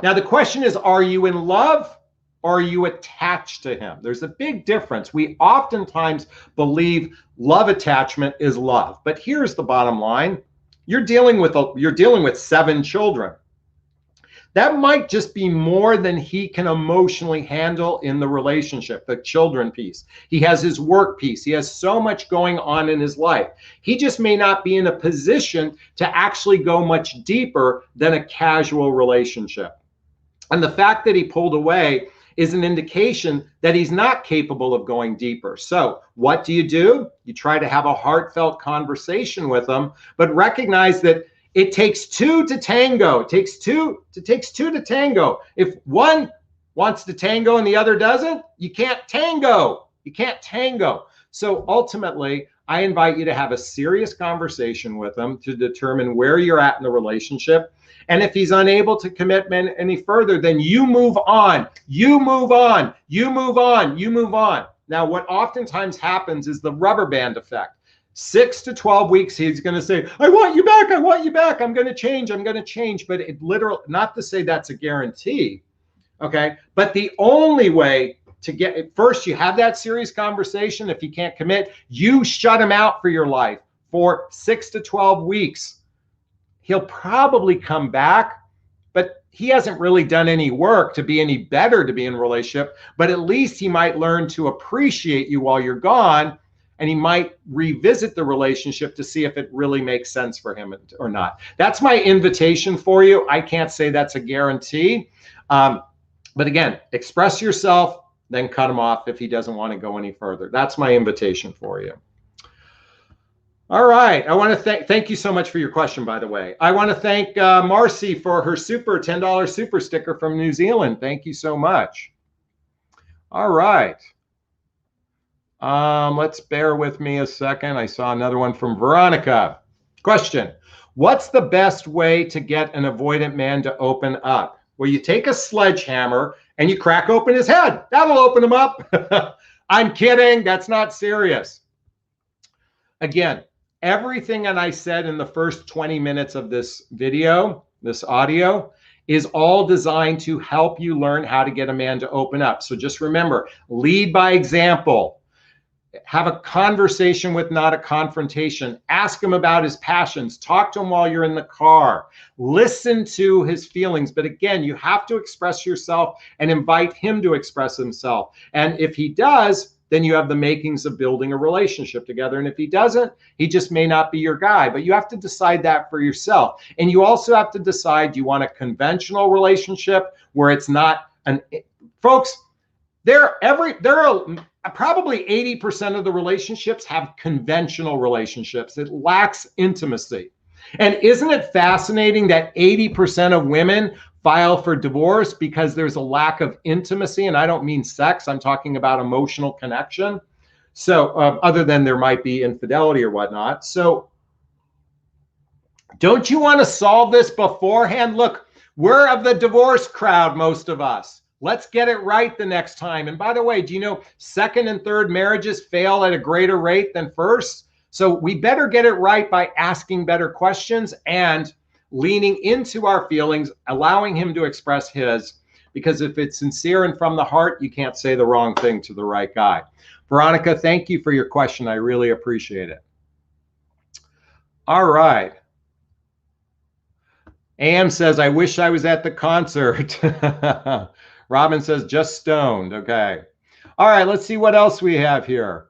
Now the question is, are you in love or are you attached to him? There's a big difference. We oftentimes believe love attachment is love, but here's the bottom line. You're dealing with 7 children. That might just be more than he can emotionally handle in the relationship, the children piece. He has his work piece. He has so much going on in his life. He just may not be in a position to actually go much deeper than a casual relationship. And the fact that he pulled away is an indication that he's not capable of going deeper. So what do? You try to have a heartfelt conversation with him, but recognize that it takes 2 to tango. It takes two to tango. If one wants to tango and the other doesn't, you can't tango. You can't tango. So ultimately, I invite you to have a serious conversation with him to determine where you're at in the relationship. And if he's unable to commit any further, then you move on. You move on. You move on. You move on. Now, what oftentimes happens is the rubber band effect. 6 to 12 weeks, he's going to say, I want you back. I want you back. I'm going to change. I'm going to change. But it literally, not to say that's a guarantee. Okay. But the only way to get, first you have that serious conversation. If he can't commit, you shut him out for your life for 6 to 12 weeks. He'll probably come back, but he hasn't really done any work to be any better to be in a relationship, but at least he might learn to appreciate you while you're gone, and he might revisit the relationship to see if it really makes sense for him or not. That's my invitation for you. I can't say that's a guarantee. But again, express yourself, then cut him off if he doesn't want to go any further. That's my invitation for you. All right. I want to thank you so much for your question, by the way. I want to thank Marcy for her super $10 super sticker from New Zealand. Thank you so much. All right. Let's bear with me a second. I saw another one from Veronica. Question: what's the best way to get an avoidant man to open up? Well, you take a sledgehammer and you crack open his head. That'll open him up. I'm kidding. That's not serious. Again, everything that I said in the first 20 minutes of this video, this audio, is all designed to help you learn how to get a man to open up. So just remember, lead by example. Have a conversation with, not a confrontation. Ask him about his passions. Talk to him while you're in the car. Listen to his feelings. But again, you have to express yourself and invite him to express himself. And if he does, then you have the makings of building a relationship together. And if he doesn't, he just may not be your guy. But you have to decide that for yourself. And you also have to decide, do you want a conventional relationship where it's not an, folks, probably 80% of the relationships have conventional relationships. It lacks intimacy. And isn't it fascinating that 80% of women file for divorce because there's a lack of intimacy? And I don't mean sex, I'm talking about emotional connection. So other than there might be infidelity or whatnot. So don't you want to solve this beforehand? Look, we're of the divorce crowd, most of us. Let's get it right the next time. And by the way, do you know second and third marriages fail at a greater rate than first? So we better get it right by asking better questions and leaning into our feelings, allowing him to express his, because if it's sincere and from the heart, you can't say the wrong thing to the right guy. Veronica, thank you for your question. I really appreciate it. All right. Am says, I wish I was at the concert. Robin says, just stoned. Okay. All right, let's see what else we have here.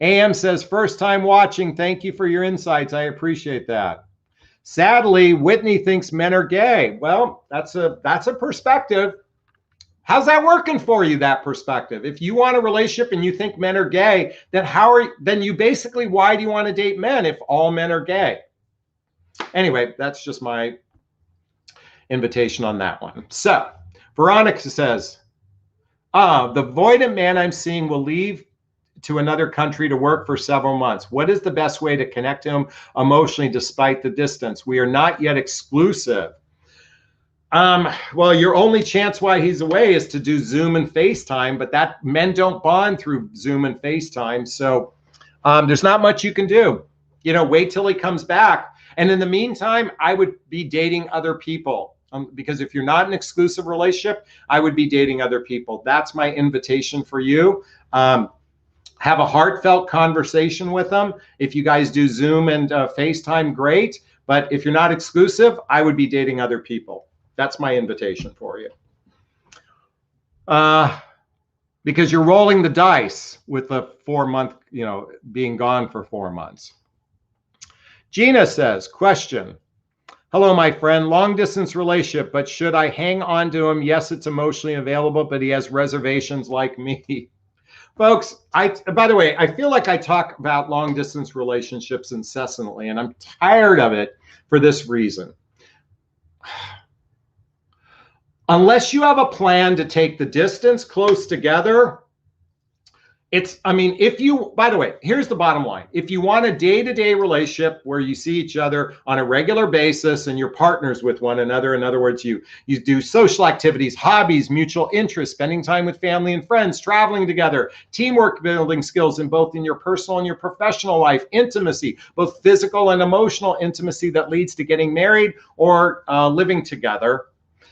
AM says, first time watching. Thank you for your insights. I appreciate that. Sadly, Whitney thinks men are gay. Well, that's a perspective. How's that working for you, that perspective? If you want a relationship and you think men are gay, then then you basically, why do you want to date men if all men are gay? Anyway, that's just my invitation on that one. So Veronica says, the avoidant man I'm seeing will leave to another country to work for several months. What is the best way to connect him emotionally despite the distance? We are not yet exclusive. Well, your only chance while he's away is to do Zoom and FaceTime, but that men don't bond through Zoom and FaceTime. So there's not much you can do. You know, wait till he comes back. And in the meantime, I would be dating other people. Because if you're not in an exclusive relationship, I would be dating other people. That's my invitation for you. Have a heartfelt conversation with them. If you guys do Zoom and FaceTime, great. But if you're not exclusive, I would be dating other people. That's my invitation for you. Because you're rolling the dice with a 4-month, being gone for 4 months. Gina says, question. Hello, my friend, long distance relationship, but should I hang on to him? Yes, it's emotionally available, but he has reservations like me. Folks, by the way, I feel like I talk about long distance relationships incessantly, and I'm tired of it for this reason. Unless you have a plan to take the distance close together, by the way, here's the bottom line. If you want a day-to-day relationship where you see each other on a regular basis and you're partners with one another, in other words, you do social activities, hobbies, mutual interests, spending time with family and friends, traveling together, teamwork building skills in both in your personal and your professional life, intimacy, both physical and emotional intimacy that leads to getting married or living together,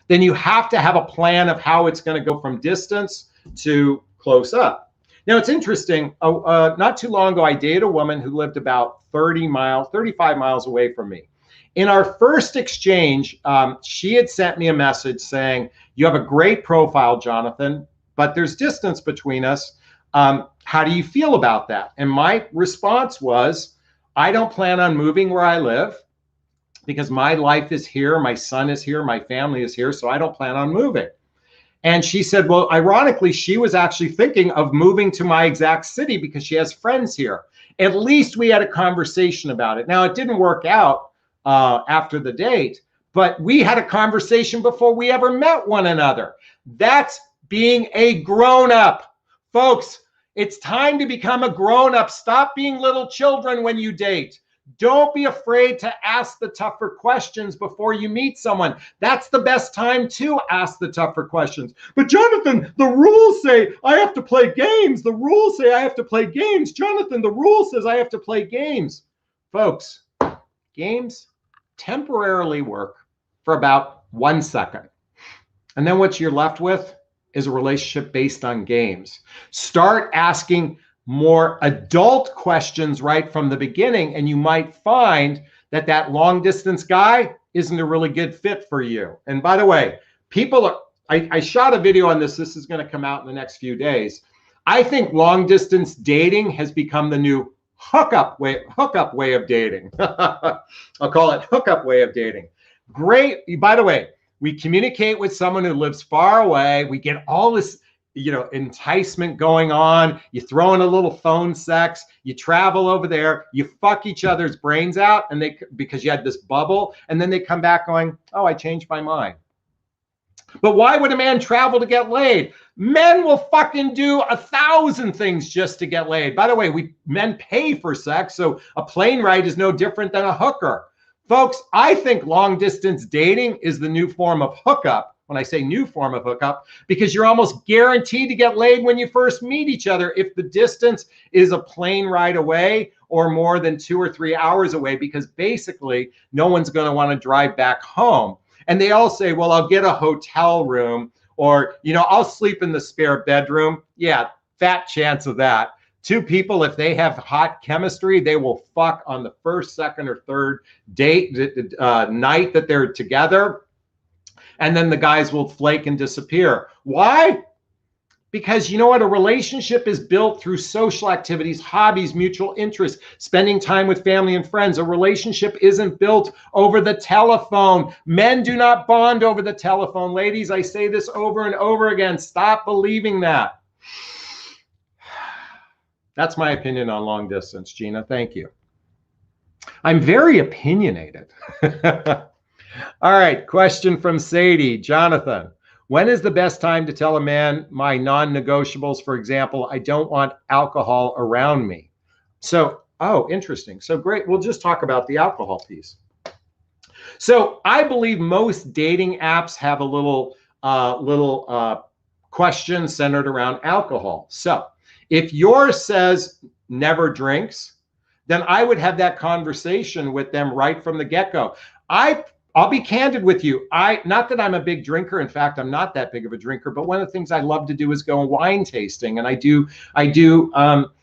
then you have to have a plan of how it's going to go from distance to close up. Now, it's interesting. Not too long ago, I dated a woman who lived about 35 miles away from me. In our first exchange, she had sent me a message saying, "You have a great profile, Jonathon, but there's distance between us. How do you feel about that?" And my response was, "I don't plan on moving where I live because my life is here, my son is here, my family is here, so I don't plan on moving." And she said, well, ironically, she was actually thinking of moving to my exact city because she has friends here. At least we had a conversation about it. Now, it didn't work out after the date, but we had a conversation before we ever met one another. That's being a grown-up. Folks, it's time to become a grown-up. Stop being little children when you date. Don't be afraid to ask the tougher questions before you meet someone. That's the best time to ask the tougher questions. But Jonathon, the rules say I have to play games. The rules say I have to play games. Jonathon, the rule says I have to play games. Folks, games temporarily work for about 1 second. And then what you're left with is a relationship based on games. Start asking more adult questions right from the beginning, and you might find that that long distance guy isn't a really good fit for you. And by the way, I shot a video on this. This is going to come out in the next few days. I think long distance dating has become the new hookup way of dating. I'll call it hookup way of dating. Great. By the way, we communicate with someone who lives far away. We get all this enticement going on. You throw in a little phone sex, you travel over there, you fuck each other's brains out, and because you had this bubble, and then they come back going, "Oh, I changed my mind." But why would a man travel to get laid? Men will fucking do 1,000 things just to get laid. By the way, men pay for sex, so a plane ride is no different than a hooker. Folks, I think long distance dating is the new form of hookup. When I say new form of hookup, because you're almost guaranteed to get laid when you first meet each other if the distance is a plane ride away or more than 2 or 3 hours away, because basically no one's going to want to drive back home. And they all say, well, I'll get a hotel room, or, I'll sleep in the spare bedroom. Yeah, fat chance of that. Two people, if they have hot chemistry, they will fuck on the first, second, or third date night that they're together. And then the guys will flake and disappear. Why? Because you know what? A relationship is built through social activities, hobbies, mutual interests, spending time with family and friends. A relationship isn't built over the telephone. Men do not bond over the telephone. Ladies, I say this over and over again. Stop believing that. That's my opinion on long distance, Gina. Thank you. I'm very opinionated. All right, question from Sadie. Jonathon, when is the best time to tell a man my non-negotiables? For example, I don't want alcohol around me. So, oh, interesting. So great. We'll just talk about the alcohol piece. So I believe most dating apps have a little question centered around alcohol. So if yours says never drinks, then I would have that conversation with them right from the get-go. I'll be candid with you. Not that I'm a big drinker. In fact, I'm not that big of a drinker, but one of the things I love to do is go wine tasting. And I do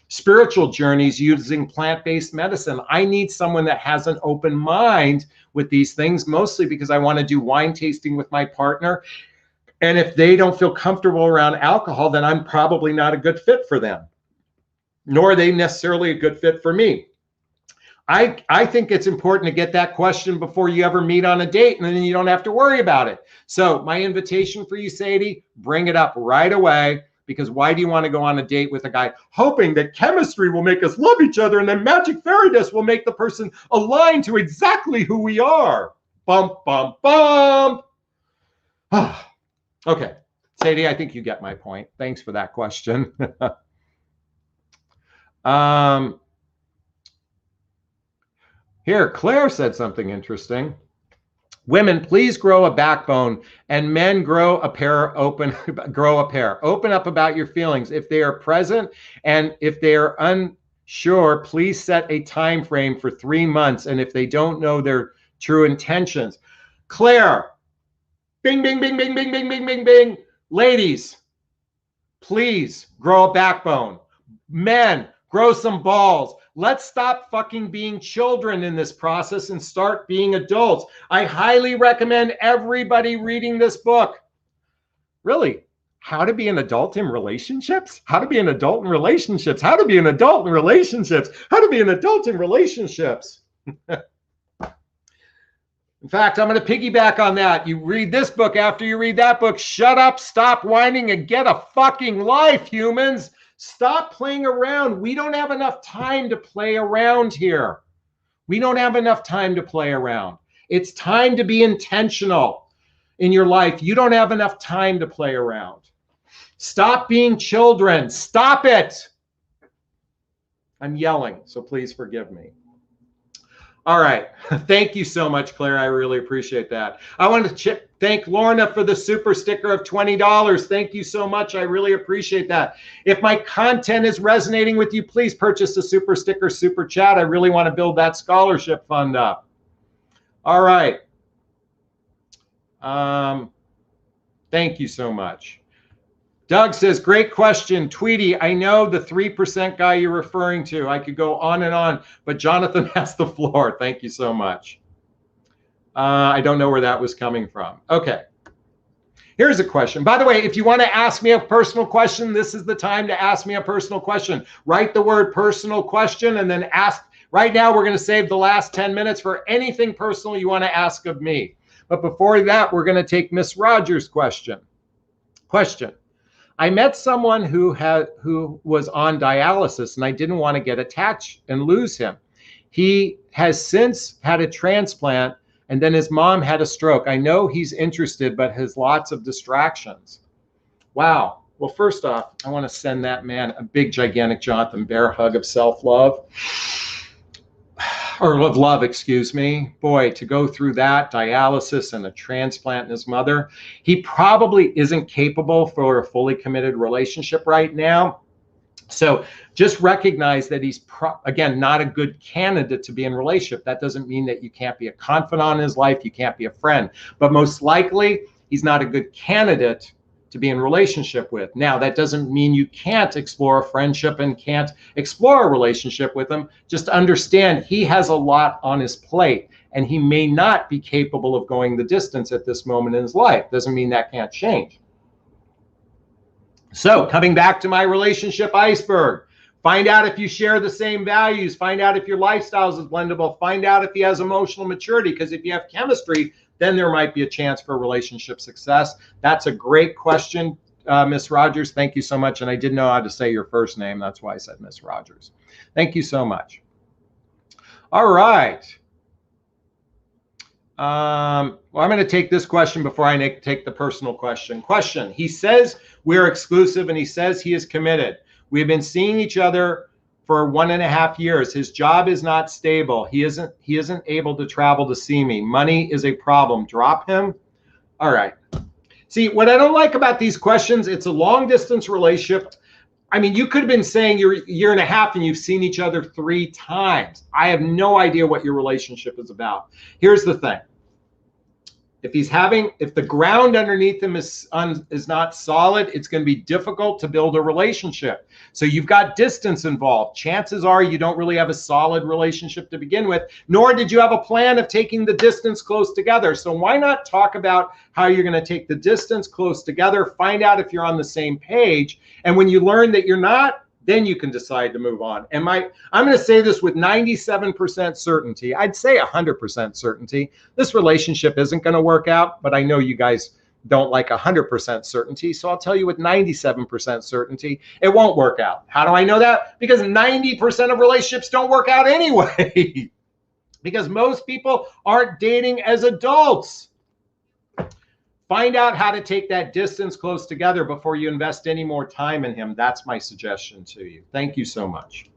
spiritual journeys using plant-based medicine. I need someone that has an open mind with these things, mostly because I want to do wine tasting with my partner. And if they don't feel comfortable around alcohol, then I'm probably not a good fit for them, nor are they necessarily a good fit for me. I think it's important to get that question before you ever meet on a date, and then you don't have to worry about it. So my invitation for you, Sadie, bring it up right away, because why do you want to go on a date with a guy hoping that chemistry will make us love each other and then magic fairy dust will make the person align to exactly who we are? Bump, bump, bump. Okay, Sadie, I think you get my point. Thanks for that question. Here, Claire said something interesting. Women, please grow a backbone, and men grow a pair. Open up about your feelings. If they are present and if they are unsure, please set a time frame for 3 months. And if they don't know their true intentions, Claire, bing, bing, bing, bing, bing, bing, bing, bing, bing. Ladies, Please grow a backbone. Men, grow some balls. Let's stop fucking being children in this process and start being adults. I highly recommend everybody reading this book. Really, how to be an adult in relationships? How to be an adult in relationships? How to be an adult in relationships? How to be an adult in relationships? In fact, I'm going to piggyback on that. You read this book after you read that book. Shut up, stop whining, and get a fucking life, humans. Stop playing around. We don't have enough time to play around here. We don't have enough time to play around. It's time to be intentional in your life. You don't have enough time to play around. Stop being children. Stop it. I'm yelling, so please forgive me. All right. Thank you so much, Claire. I really appreciate that. I want to thank Lorna for the super sticker of $20. Thank you so much. I really appreciate that. If my content is resonating with you, please purchase a super sticker, super chat. I really want to build that scholarship fund up. All right. Thank you so much. Doug says, great question. Tweety, I know the 3% guy you're referring to. I could go on and on, but Jonathon has the floor. Thank you so much. I don't know where that was coming from. Okay. Here's a question. By the way, if you want to ask me a personal question, this is the time to ask me a personal question. Write the word personal question and then ask. Right now, we're going to save the last 10 minutes for anything personal you want to ask of me. But before that, we're going to take Miss Rogers' question. I met someone who was on dialysis, and I didn't want to get attached and lose him. He has since had a transplant, and then his mom had a stroke. I know he's interested, but has lots of distractions. Wow. Well, first off, I want to send that man a big, gigantic Jonathon bear hug of self-love. Or of love, excuse me. Boy, to go through that, dialysis and a transplant in his mother, he probably isn't capable for a fully committed relationship right now. So just recognize that he's, again, not a good candidate to be in a relationship. That doesn't mean that you can't be a confidant in his life, you can't be a friend. But most likely, he's not a good candidate to be in relationship with. Now, that doesn't mean you can't explore a friendship and can't explore a relationship with him. Just understand he has a lot on his plate and he may not be capable of going the distance at this moment in his life. Doesn't mean that can't change. So coming back to my relationship iceberg, find out if you share the same values, find out if your lifestyles is blendable, find out if he has emotional maturity, because if you have chemistry, then there might be a chance for relationship success. That's a great question, Miss Rogers. Thank you so much. And I didn't know how to say your first name. That's why I said Miss Rogers. Thank you so much. All right. Well, I'm going to take this question before I take the personal question. He says we're exclusive and he says he is committed. We've been seeing each other for 1.5 years. His job is not stable. He isn't able to travel to see me. Money is a problem. Drop him? All right. See, what I don't like about these questions, it's a long distance relationship. I mean, you could have been saying you're 1.5 years and you've seen each other 3 times. I have no idea what your relationship is about. Here's the thing. If the ground underneath him is not solid, it's going to be difficult to build a relationship. So you've got distance involved. Chances are you don't really have a solid relationship to begin with, nor did you have a plan of taking the distance close together. So why not talk about how you're going to take the distance close together, find out if you're on the same page, and when you learn that you're not, then you can decide to move on. And I'm going to say this with 97% certainty. I'd say 100% certainty. This relationship isn't going to work out, but I know you guys don't like 100% certainty. So I'll tell you with 97% certainty, it won't work out. How do I know that? Because 90% of relationships don't work out anyway. Because most people aren't dating as adults. Find out how to take that distance close together before you invest any more time in him. That's my suggestion to you. Thank you so much.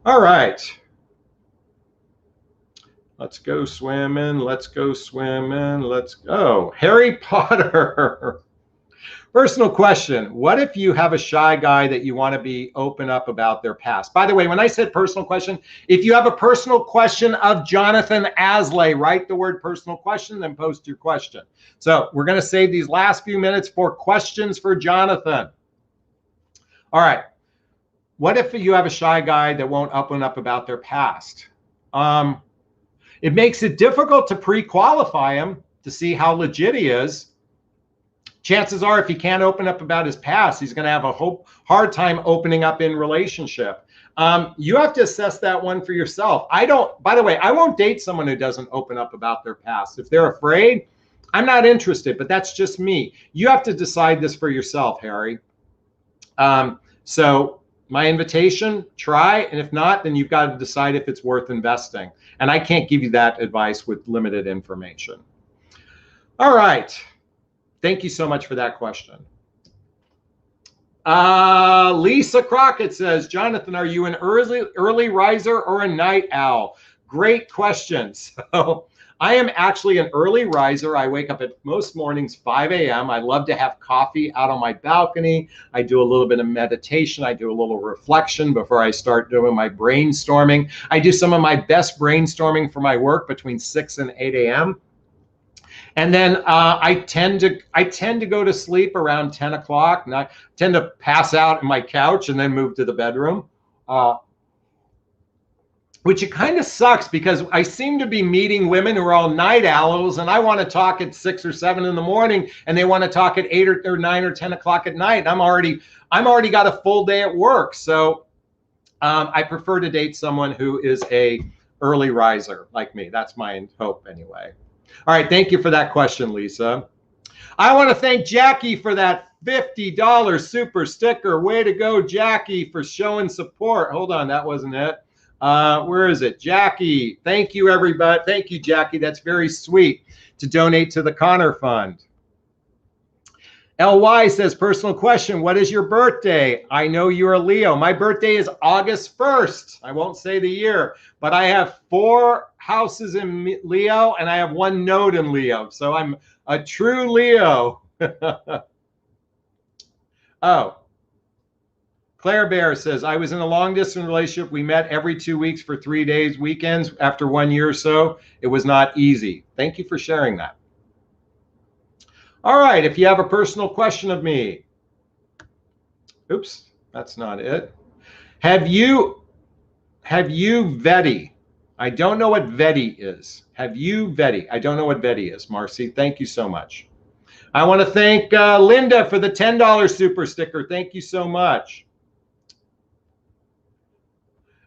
All right. Let's go swimming. Let's go swimming. Let's go. Harry Potter. Personal question. What if you have a shy guy that you want to be open up about their past? By the way, when I said personal question, if you have a personal question of Jonathon Aslay, write the word personal question, then post your question. So we're going to save these last few minutes for questions for Jonathon. All right. What if you have a shy guy that won't open up about their past? It makes it difficult to pre-qualify him to see how legit he is. Chances are, if he can't open up about his past, he's going to have a hard time opening up in relationship. You have to assess that one for yourself. By the way, I won't date someone who doesn't open up about their past. If they're afraid, I'm not interested, but that's just me. You have to decide this for yourself, Harry. So my invitation, try, and if not, then you've got to decide if it's worth investing. And I can't give you that advice with limited information. All right. Thank you so much for that question. Lisa Crockett says, Jonathon, are you an early riser or a night owl? Great question. So I am actually an early riser. I wake up at most mornings 5 a.m. I love to have coffee out on my balcony. I do a little bit of meditation. I do a little reflection before I start doing my brainstorming. I do some of my best brainstorming for my work between 6 and 8 a.m. And then I tend to go to sleep around 10 o'clock. And I tend to pass out on my couch and then move to the bedroom. Which it kind of sucks because I seem to be meeting women who are all night owls, and I want to talk at 6 or 7 in the morning, and they want to talk at 8 or 9 or 10 o'clock at night. I'm already got a full day at work, so I prefer to date someone who is a early riser like me. That's my hope anyway. All right, thank you for that question, Lisa. I want to thank Jackie for that $50 super sticker. Way to go, Jackie, for showing support. Hold on, that wasn't it. Where is it? Jackie. Thank you, everybody. Thank you, Jackie. That's very sweet to donate to the Connor Fund. LY says, personal question, what is your birthday? I know you're a Leo. My birthday is August 1st. I won't say the year, but I have 4 houses in Leo and I have 1 node in Leo. So I'm a true Leo. Oh. Claire Bear says, I was in a long distance relationship. We met every 2 weeks for 3 days, weekends. After 1 year or so, it was not easy. Thank you for sharing that. All right, if you have a personal question of me. Oops, that's not it. Have you Veti? I don't know what Veti is. Have you Veti? I don't know what Veti is, Marcy. Thank you so much. I want to thank Linda for the $10 super sticker. Thank you so much.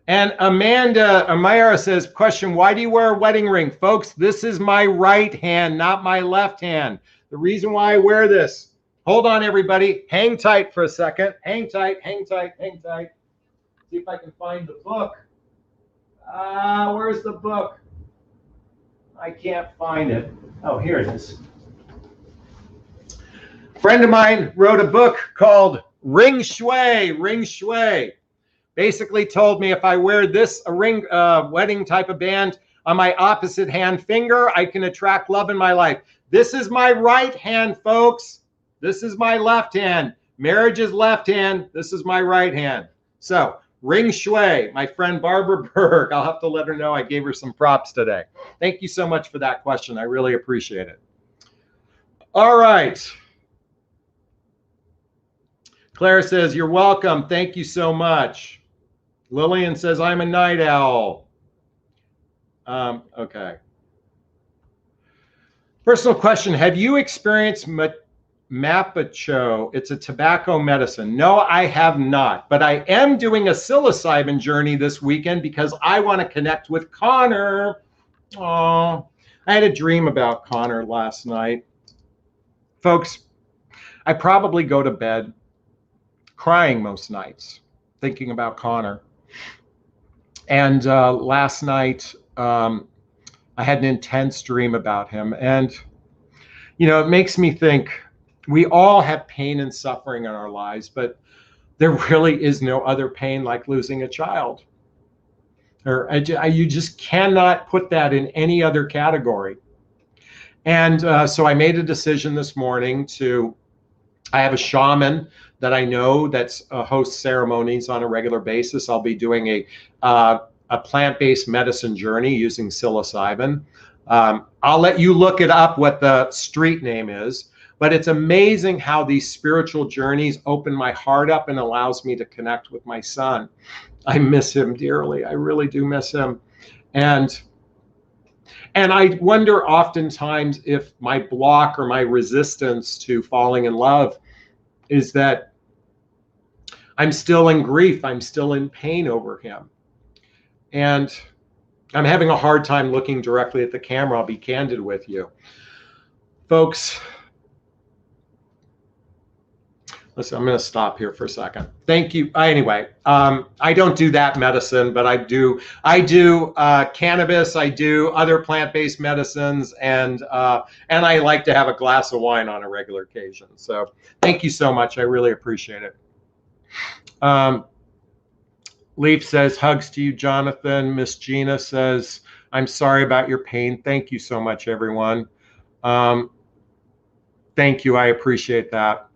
And Amira says, question, why do you wear a wedding ring? Folks, this is my right hand, not my left hand. The reason why I wear this, hold on, everybody. Hang tight for a second. Hang tight, hang tight, hang tight. See if I can find the book. Where's the book? I can't find it. Oh, here it is. A friend of mine wrote a book called Ring Shui, Ring Shui. Basically told me if I wear this, a ring, wedding type of band on my opposite hand finger, I can attract love in my life. This is my right hand, folks. This is my left hand. Marriage is left hand. This is my right hand. So Ring Shui, my friend Barbara Berg, I'll have to let her know I gave her some props today. Thank you so much for that question. I really appreciate it. All right. Claire says, you're welcome. Thank you so much. Lillian says, I'm a night owl. Okay. Personal question. Have you experienced Mapacho? It's a tobacco medicine. No, I have not. But I am doing a psilocybin journey this weekend because I want to connect with Connor. Oh, I had a dream about Connor last night. Folks, I probably go to bed crying most nights, thinking about Connor. And last night, I had an intense dream about him. And, you know, it makes me think we all have pain and suffering in our lives, but there really is no other pain like losing a child. Or you just cannot put that in any other category. And so I made a decision this morning I have a shaman that I know that's hosts ceremonies on a regular basis. I'll be doing a plant-based medicine journey using psilocybin. I'll let you look it up what the street name is. But it's amazing how these spiritual journeys open my heart up and allows me to connect with my son. I miss him dearly. I really do miss him. And I wonder oftentimes if my block or my resistance to falling in love is that I'm still in grief. I'm still in pain over him. And I'm having a hard time looking directly at the camera. I'll be candid with you. Folks, listen, I'm going to stop here for a second. Thank you. Anyway, I don't do that medicine, but I do cannabis. I do other plant-based medicines, and I like to have a glass of wine on a regular occasion. So thank you so much. I really appreciate it. Leaf says, hugs to you, Jonathan. Miss Gina says, I'm sorry about your pain. Thank you so much, everyone. Thank you. I appreciate that.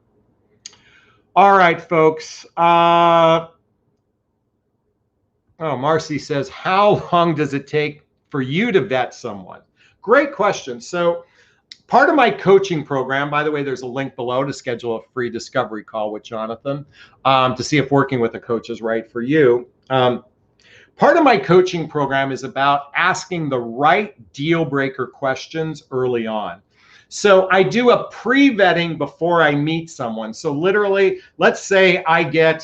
All right, folks. Marcy says, how long does it take for you to vet someone? Great question. So part of my coaching program, by the way, there's a link below to schedule a free discovery call with Jonathon to see if working with a coach is right for you. Part of my coaching program is about asking the right deal breaker questions early on. So I do a pre-vetting before I meet someone. So literally, let's say I get,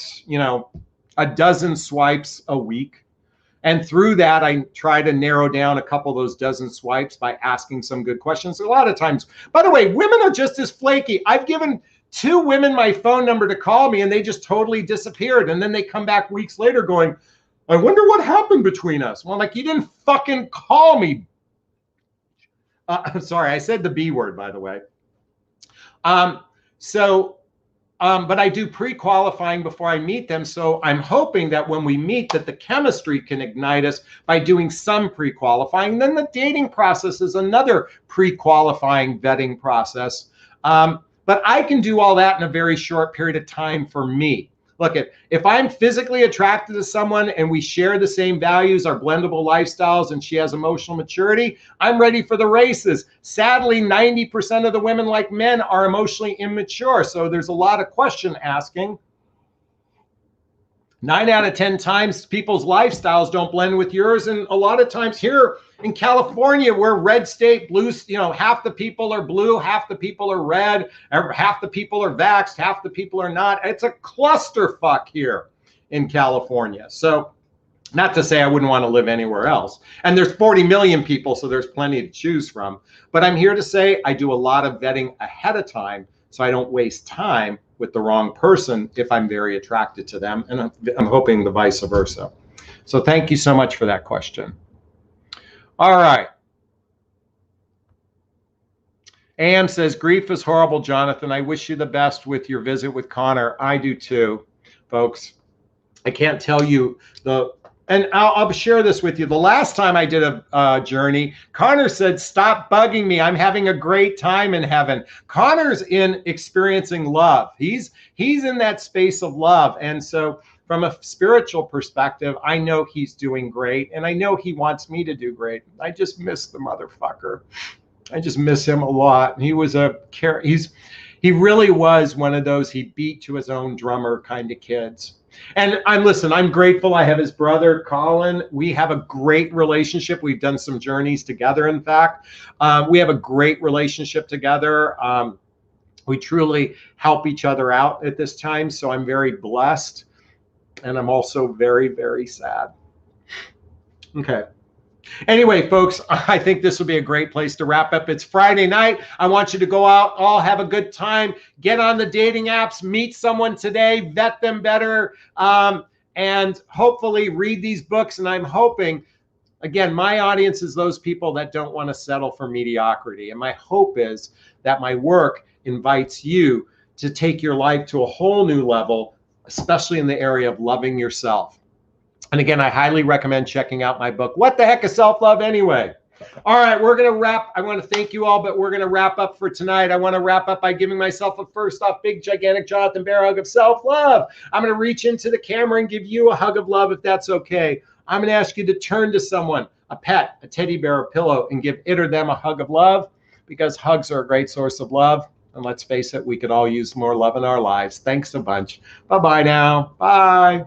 a dozen swipes a week. And through that, I try to narrow down a couple of those dozen swipes by asking some good questions. A lot of times, by the way, women are just as flaky. I've given 2 women my phone number to call me and they just totally disappeared. And then they come back weeks later going, I wonder what happened between us. Well, I'm like, you didn't fucking call me. I'm sorry, I said the B word, by the way. But I do pre-qualifying before I meet them. So I'm hoping that when we meet that the chemistry can ignite us by doing some pre-qualifying. Then the dating process is another pre-qualifying vetting process. But I can do all that in a very short period of time for me. Look, if I'm physically attracted to someone and we share the same values, our blendable lifestyles, and she has emotional maturity, I'm ready for the races. Sadly, 90% of the women, like men, are emotionally immature. So there's a lot of question asking. 9 out of 10 times people's lifestyles don't blend with yours. And a lot of times here in California, we're red state, blue, half the people are blue, half the people are red, half the people are vaxxed, half the people are not. It's a clusterfuck here in California. So not to say I wouldn't want to live anywhere else. And there's 40 million people, so there's plenty to choose from. But I'm here to say I do a lot of vetting ahead of time so I don't waste time with the wrong person if I'm very attracted to them. And I'm hoping the vice versa. So thank you so much for that question. All right. Am says, grief is horrible, Jonathan. I wish you the best with your visit with Connor. I do too, folks. I can't tell you and I'll share this with you. The last time I did a journey, Connor said, stop bugging me. I'm having a great time in heaven. Connor's in experiencing love. He's in that space of love. And so from a spiritual perspective, I know he's doing great. And I know he wants me to do great. I just miss the motherfucker. I just miss him a lot. He really was one of those he beat to his own drummer kind of kids. And I'm grateful. I have his brother, Colin. We have a great relationship. We've done some journeys together, in fact. We have a great relationship together. We truly help each other out at this time. So I'm very blessed. And I'm also very, very sad. Okay. Anyway, folks, I think this will be a great place to wrap up. It's Friday night. I want you to go out, all have a good time, get on the dating apps, meet someone today, vet them better, and hopefully read these books. And I'm hoping, again, my audience is those people that don't want to settle for mediocrity. And my hope is that my work invites you to take your life to a whole new level, especially in the area of loving yourself. And again, I highly recommend checking out my book, What the Heck is Self-Love Anyway? All right, we're going to wrap. I want to thank you all, but we're going to wrap up for tonight. I want to wrap up by giving myself a first off big, gigantic Jonathon Bear hug of self-love. I'm going to reach into the camera and give you a hug of love if that's okay. I'm going to ask you to turn to someone, a pet, a teddy bear, a pillow, and give it or them a hug of love, because hugs are a great source of love. And let's face it, we could all use more love in our lives. Thanks a bunch. Bye-bye now. Bye.